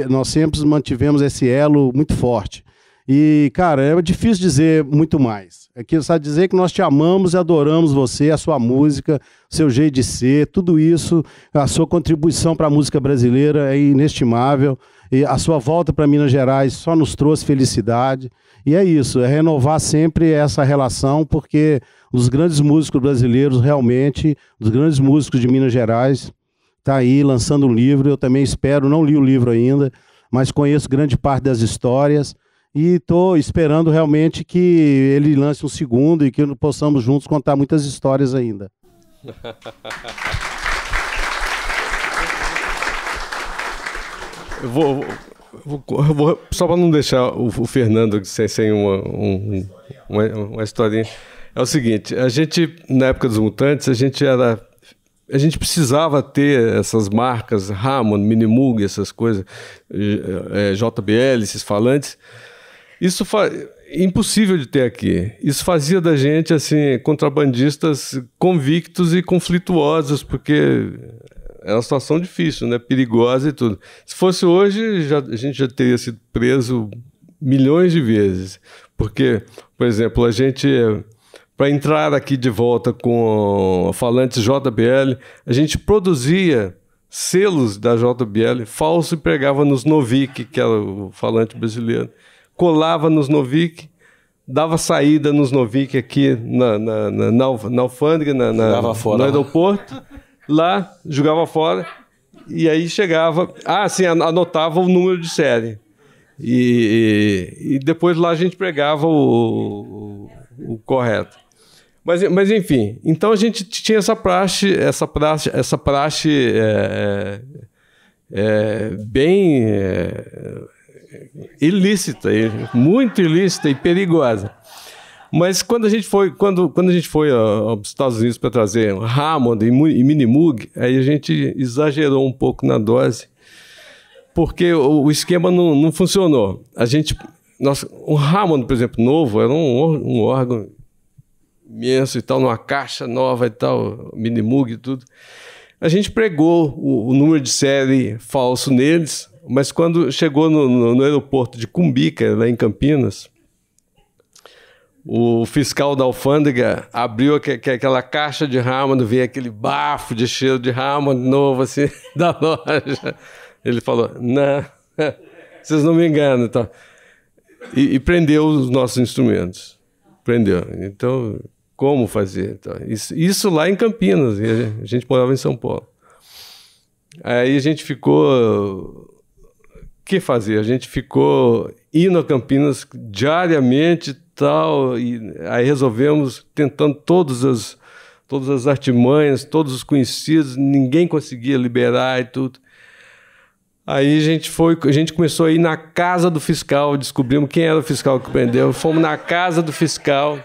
[SPEAKER 15] nós sempre mantivemos esse elo muito forte. E, cara, é difícil dizer muito mais. É que só dizer que nós te amamos e adoramos você, a sua música, o seu jeito de ser, tudo isso, a sua contribuição para a música brasileira é inestimável. E a sua volta para Minas Gerais só nos trouxe felicidade. E é isso, é renovar sempre essa relação, porque os grandes músicos brasileiros, realmente, os grandes músicos de Minas Gerais, está aí lançando um livro. Eu também espero, não li o livro ainda, mas conheço grande parte das histórias e estou esperando realmente que ele lance um segundo e que possamos juntos contar muitas histórias ainda.
[SPEAKER 3] Eu vou só para não deixar o Fernando sem uma historinha. É o seguinte, a gente, na época dos Mutantes, a gente precisava ter essas marcas, Hammond, Minimoog, essas coisas, JBL, esses falantes. Isso impossível de ter aqui. Isso fazia da gente assim contrabandistas convictos e conflituosos, porque era uma situação difícil, né? Perigosa e tudo. Se fosse hoje, a gente já teria sido preso milhões de vezes. Porque, por exemplo, a gente, para entrar aqui de volta com falantes JBL, a gente produzia selos da JBL falso e pregava nos Novik, que era o falante brasileiro. Colava nos Novik, dava saída nos Novik aqui na alfândega, no aeroporto. Lá, jogava fora, e aí chegava... sim, anotava o número de série. E depois lá a gente pregava o correto. Mas enfim, então a gente tinha essa praxe bem ilícita, muito ilícita e perigosa. Mas quando a gente foi aos Estados Unidos para trazer Hammond e Minimoog, aí a gente exagerou um pouco na dose, porque o esquema não funcionou. O Hammond, por exemplo, novo, era um órgão imenso e tal, numa caixa nova e tal, Minimoog e tudo. A gente pregou o número de série falso neles, mas quando chegou no aeroporto de Cumbica, lá em Campinas, o fiscal da alfândega abriu aquela caixa de Hammond, veio aquele bafo de cheiro de Hammond novo assim da loja. Ele falou: não, vocês não me enganam. Então. E prendeu os nossos instrumentos. Prendeu. Então, como fazer? Então, isso lá em Campinas, e a gente morava em São Paulo. Aí a gente ficou... O que fazer? A gente ficou indo a Campinas diariamente tal, e aí resolvemos, tentando todas as artimanhas, todos os conhecidos, ninguém conseguia liberar e tudo. Aí a gente começou a ir na casa do fiscal, descobrimos quem era o fiscal que prendeu, fomos na casa do fiscal,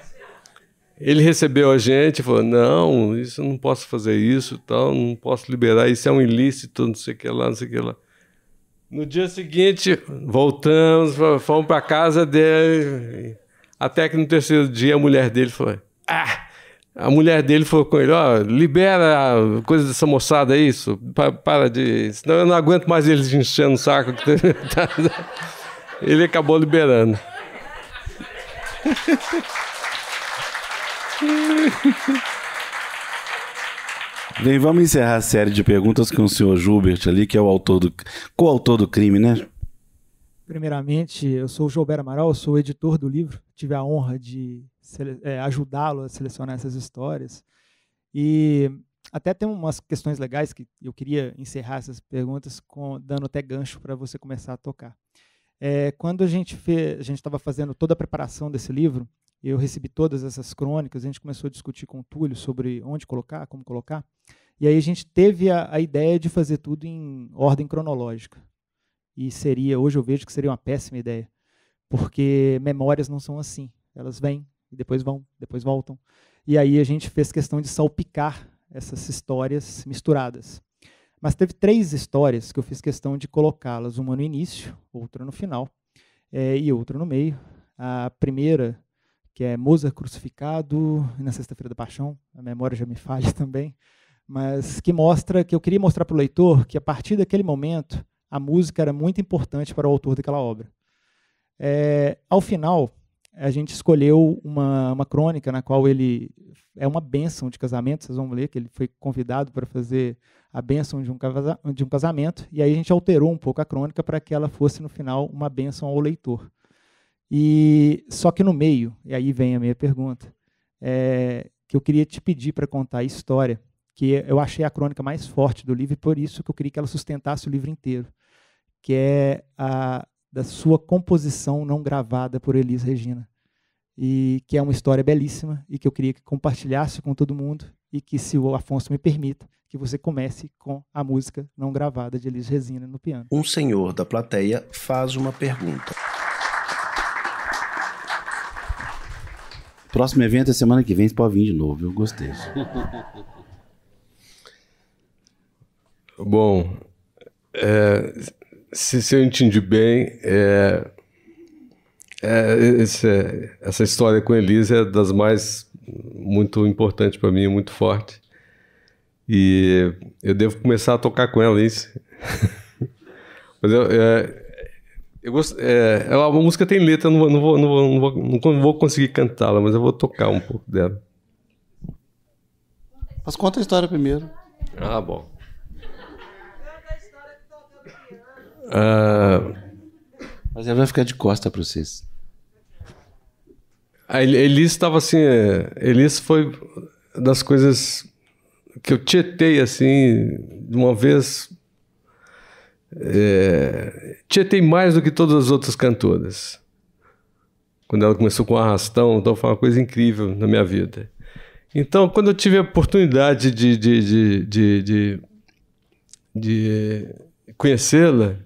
[SPEAKER 3] ele recebeu a gente, falou, não, isso eu não posso fazer isso, tal, não posso liberar, isso é um ilícito, não sei o que lá, não sei o que lá. No dia seguinte, voltamos, fomos para a casa dele, até que no terceiro dia a mulher dele falou, a mulher dele falou com ele, libera a coisa dessa moçada aí, isso, para de... Senão eu não aguento mais eles enchendo o saco. Ele acabou liberando.
[SPEAKER 2] Bem, vamos encerrar a série de perguntas com o senhor Gilbert ali, que é o coautor do crime, né?
[SPEAKER 16] Primeiramente, eu sou o Gilberto Amaral, eu sou o editor do livro. Tive a honra de ajudá-lo a selecionar essas histórias. E até tem umas questões legais que eu queria encerrar essas perguntas dando até gancho para você começar a tocar. Quando a gente estava fazendo toda a preparação desse livro, eu recebi todas essas crônicas, a gente começou a discutir com o Túlio sobre onde colocar, como colocar, e aí a gente teve a ideia de fazer tudo em ordem cronológica. E hoje eu vejo que seria uma péssima ideia, porque memórias não são assim, elas vêm e depois vão, depois voltam. E aí a gente fez questão de salpicar essas histórias misturadas. Mas teve 3 histórias que eu fiz questão de colocá-las, uma no início, outra no final, e outra no meio. A primeira, que é Mozart crucificado na Sexta-feira da Paixão, a memória já me falha também, mas que eu queria mostrar para o leitor que a partir daquele momento a música era muito importante para o autor daquela obra. Ao final, a gente escolheu uma crônica na qual ele é uma bênção de casamento, vocês vão ler que ele foi convidado para fazer a bênção de um casamento, e aí a gente alterou um pouco a crônica para que ela fosse, no final, uma bênção ao leitor. Só que no meio, e aí vem a minha pergunta, que eu queria te pedir para contar a história, que eu achei a crônica mais forte do livro, e por isso que eu queria que ela sustentasse o livro inteiro, que é a da sua composição não gravada por Elis Regina, e que é uma história belíssima, e que eu queria que compartilhasse com todo mundo, e que, se o Afonso me permita, que você comece com a música não gravada de Elis Regina no piano.
[SPEAKER 1] Um senhor da plateia faz uma pergunta.
[SPEAKER 2] Próximo evento é semana que vem, você pode vir de novo, eu gostei.
[SPEAKER 3] Bom, se eu entendi bem, essa história com Elis é das mais muito importantes para mim, muito forte. E eu devo começar a tocar com ela isso. Mas a música tem letra, eu não vou conseguir cantá-la, mas eu vou tocar um pouco dela.
[SPEAKER 2] Mas conta a história primeiro.
[SPEAKER 3] Ah, bom.
[SPEAKER 2] Mas ela vai ficar de costa para vocês.
[SPEAKER 3] A Elis estava assim... Elis foi das coisas que eu tietei assim, de uma vez... tietei mais do que todas as outras cantoras. Quando ela começou com o Arrastão, então foi uma coisa incrível na minha vida. Então, quando eu tive a oportunidade de conhecê-la,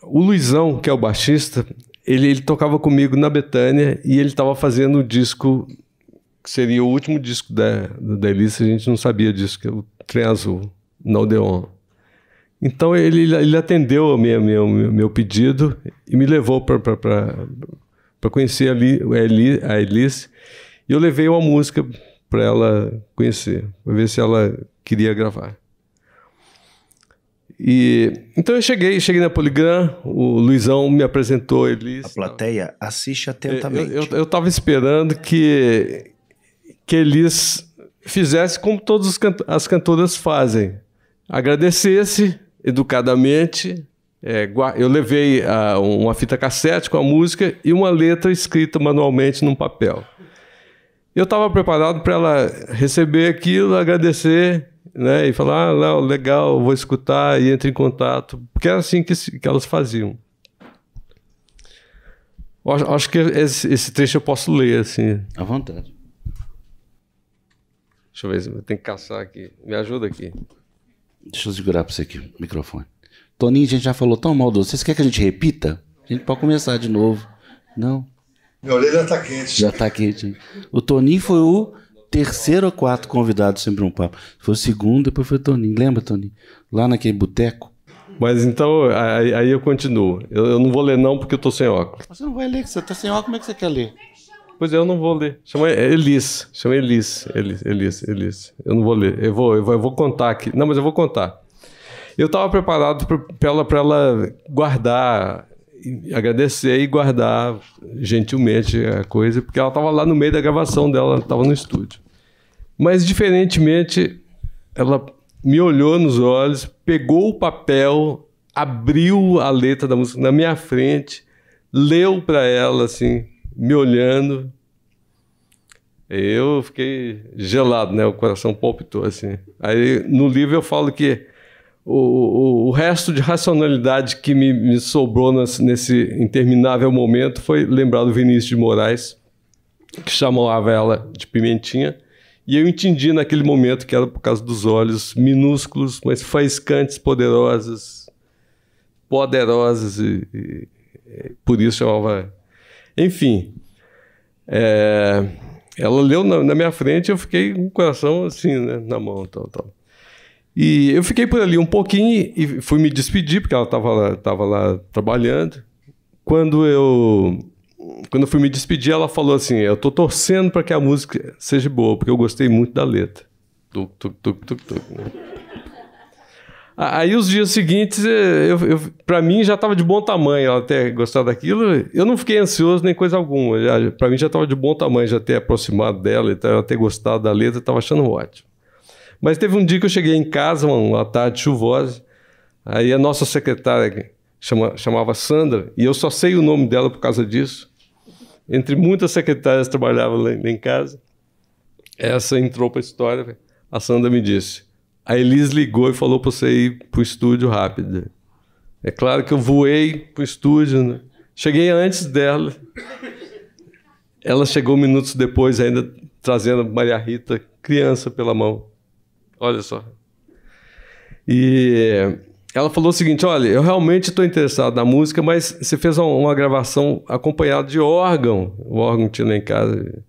[SPEAKER 3] o Luizão, que é o baixista, ele tocava comigo na Betânia e ele estava fazendo o disco que seria o último disco da Elis, a gente não sabia disso, que é o Trem Azul, no Odeon. Então ele atendeu o meu pedido e me levou para conhecer a Elis, e eu levei uma música para ela conhecer, para ver se ela queria gravar. Então eu cheguei na Poligram, o Luizão me apresentou a Elis.
[SPEAKER 1] A plateia assiste atentamente.
[SPEAKER 3] Eu estava esperando que Elis fizesse como todas as cantoras fazem, agradecesse educadamente eu levei uma fita cassete com a música e uma letra escrita manualmente num papel. Eu estava preparado para ela receber aquilo, agradecer, né, e falar, Léo, legal, vou escutar e entre em contato, porque era assim que elas faziam. Acho que esse trecho eu posso ler, assim.
[SPEAKER 2] À vontade.
[SPEAKER 3] Deixa eu ver se eu tenho que caçar aqui. Me ajuda aqui.
[SPEAKER 2] Deixa eu segurar para você aqui o microfone. Toninho, a gente já falou tão mal do... Vocês querem que a gente repita? A gente pode começar de novo. Não?
[SPEAKER 17] Minha orelha está quente.
[SPEAKER 2] Já está quente. O Toninho foi o 3º ou 4º convidado Sempre um Papo. Foi o 2º, depois foi o Toninho. Lembra, Toninho? Lá naquele boteco.
[SPEAKER 3] Mas então, aí eu continuo. Eu não vou ler não, porque eu estou sem óculos.
[SPEAKER 2] Você não vai ler, você está sem óculos, como é que você quer ler?
[SPEAKER 3] Pois é, eu não vou ler. Chama Elis. Chama Elis. Elis. Eu não vou ler. Eu vou contar aqui. Não, mas eu vou contar. Eu estava preparado para ela guardar, agradecer e guardar gentilmente a coisa, porque ela estava lá no meio da gravação dela, estava no estúdio. Mas, diferentemente, ela me olhou nos olhos, pegou o papel, abriu a letra da música na minha frente, leu para ela, assim, me olhando. Eu fiquei gelado, né? O coração palpitou, assim. Aí, no livro, eu falo que o resto de racionalidade que me sobrou nesse interminável momento foi lembrar do Vinícius de Moraes, que chamava ela de Pimentinha, e eu entendi naquele momento que era por causa dos olhos minúsculos, mas faiscantes, poderosos, e por isso chamava... Enfim, ela leu na minha frente, eu fiquei com o coração assim, né, na mão, tal. E eu fiquei por ali um pouquinho e fui me despedir, porque ela estava lá trabalhando. Quando eu fui me despedir, ela falou assim, eu estou torcendo para que a música seja boa, porque eu gostei muito da letra. Aí os dias seguintes, para mim já estava de bom tamanho ela ter gostado daquilo. Eu não fiquei ansioso nem coisa alguma. Para mim já estava de bom tamanho já ter aproximado dela e ela ter gostado da letra, estava achando ótimo. Mas teve um dia que eu cheguei em casa, uma tarde chuvosa, aí a nossa secretária chamava Sandra, e eu só sei o nome dela por causa disso. Entre muitas secretárias que trabalhavam lá em casa, essa entrou para a história. A Sandra me disse, a Elis ligou e falou para você ir para o estúdio rápido. É claro que eu voei para o estúdio, né? Cheguei antes dela. Ela chegou minutos depois ainda trazendo Maria Rita, criança, pela mão. Olha só. E ela falou o seguinte, olha, eu realmente estou interessado na música, mas você fez uma gravação acompanhada de órgão. O órgão tinha lá em casa.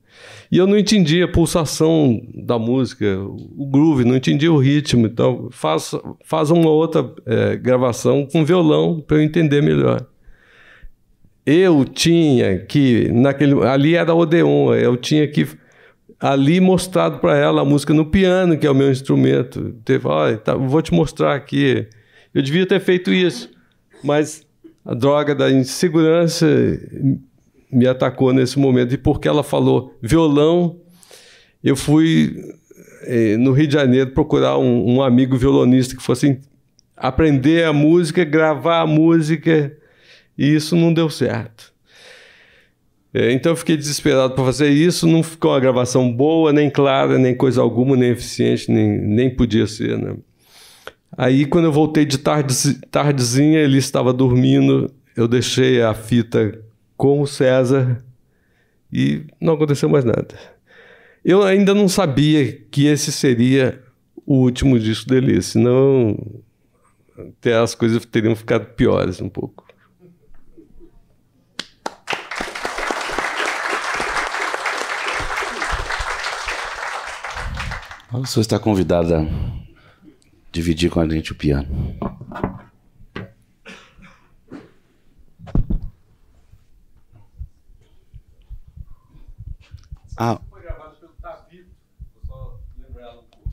[SPEAKER 3] E eu não entendi a pulsação da música, o groove, não entendi o ritmo. Então, faz uma outra gravação com violão para eu entender melhor. Eu tinha que... ali era Odeon, eu tinha que... ali mostrado para ela a música no piano, que é o meu instrumento. Olha, vou te mostrar aqui. Eu devia ter feito isso, mas a droga da insegurança me atacou nesse momento. E porque ela falou violão, eu fui no Rio de Janeiro procurar um amigo violonista que fosse aprender a música, gravar a música, e isso não deu certo. Então eu fiquei desesperado para fazer isso, não ficou uma gravação boa, nem clara, nem coisa alguma, nem eficiente, nem podia ser, né? Aí quando eu voltei de tardezinha, ele estava dormindo, eu deixei a fita com o César e não aconteceu mais nada. Eu ainda não sabia que esse seria o último disco dele, senão até as coisas teriam ficado piores um pouco.
[SPEAKER 2] O senhor está convidado a dividir com a gente o piano.
[SPEAKER 3] Foi gravado pelo Davi, vou só lembrar ela um pouco.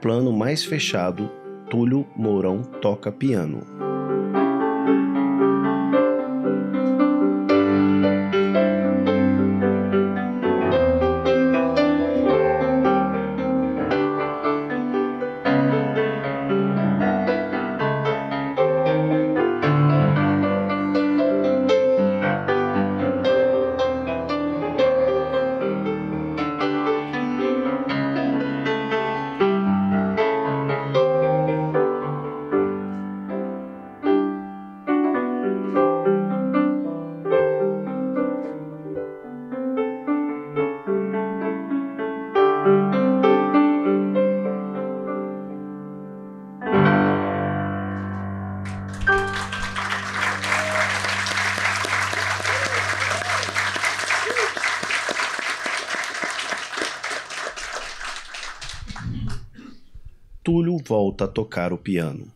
[SPEAKER 1] plano mais fechado, Túlio Mourão toca piano. Túlio volta a tocar o piano.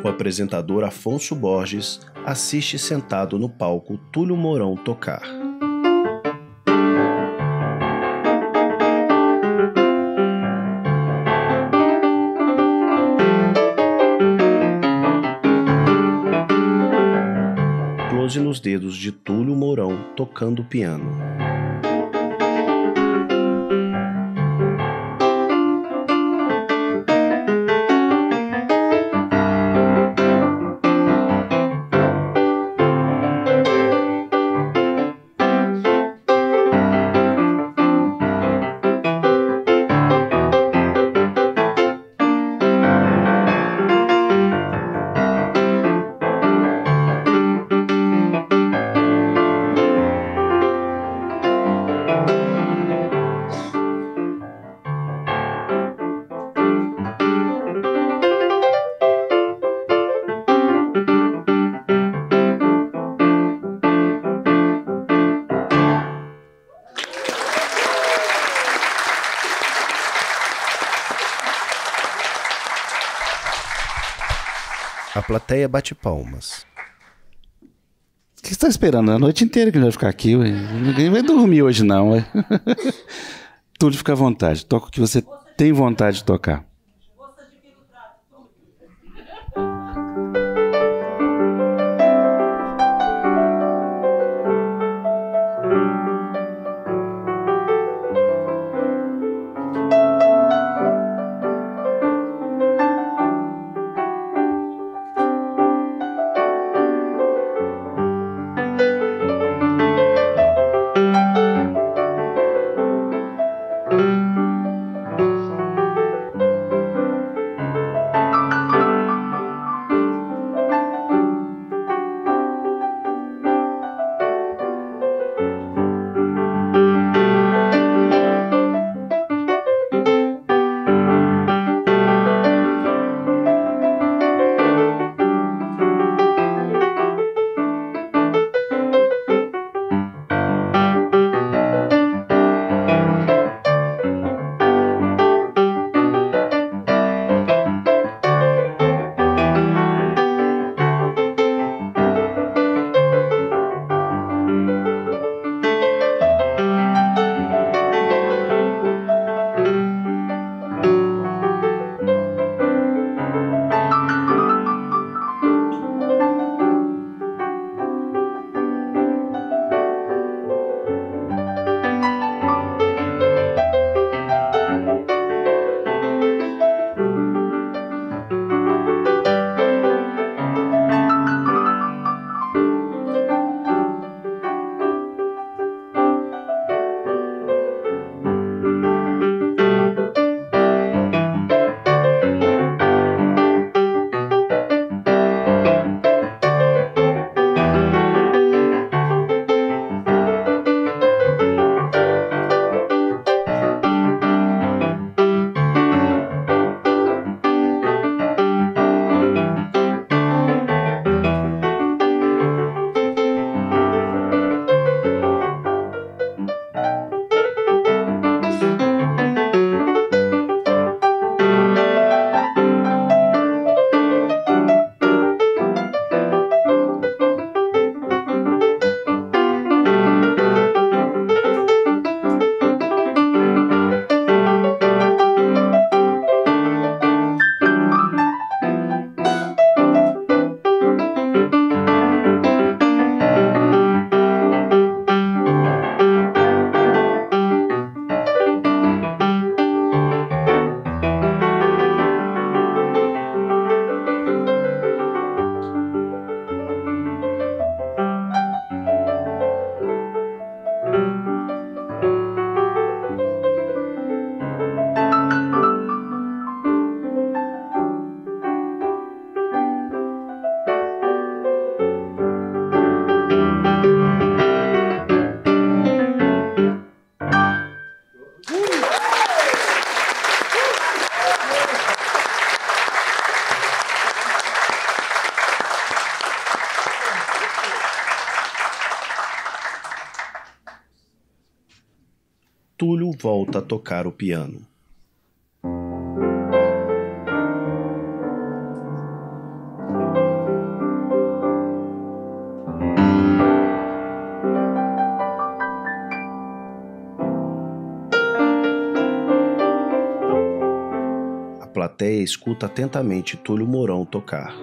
[SPEAKER 1] O apresentador Afonso Borges assiste sentado no palco Túlio Mourão tocar. Close nos dedos de Túlio Mourão tocando piano. A plateia bate palmas.
[SPEAKER 2] O que você está esperando? A noite inteira que ele vai ficar aqui, ué. Ninguém vai dormir hoje não, ué. Túlio, fica à vontade. Toca o que você tem vontade de tocar.
[SPEAKER 1] Túlio volta a tocar o piano. A plateia escuta atentamente Túlio Mourão tocar.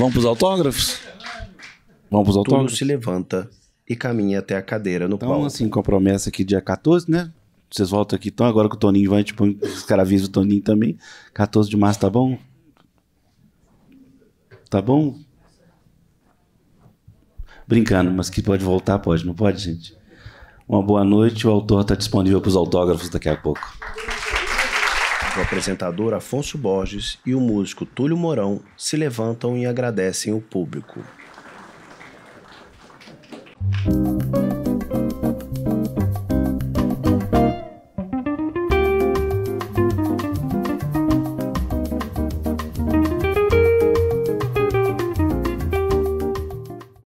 [SPEAKER 2] Vamos para os autógrafos? Vamos para os autógrafos?
[SPEAKER 1] Túlio se levanta e caminha até a cadeira no palco.
[SPEAKER 2] Então, assim, com a promessa aqui dia 14, né? Vocês voltam aqui, então agora que o Toninho vai, tipo, escraviza o Toninho também. 14 de março, tá bom? Tá bom? Brincando, mas que pode voltar, pode, não pode, gente? Uma boa noite, o autor está disponível para os autógrafos daqui a pouco.
[SPEAKER 1] O apresentador Afonso Borges e o músico Túlio Mourão se levantam e agradecem o público.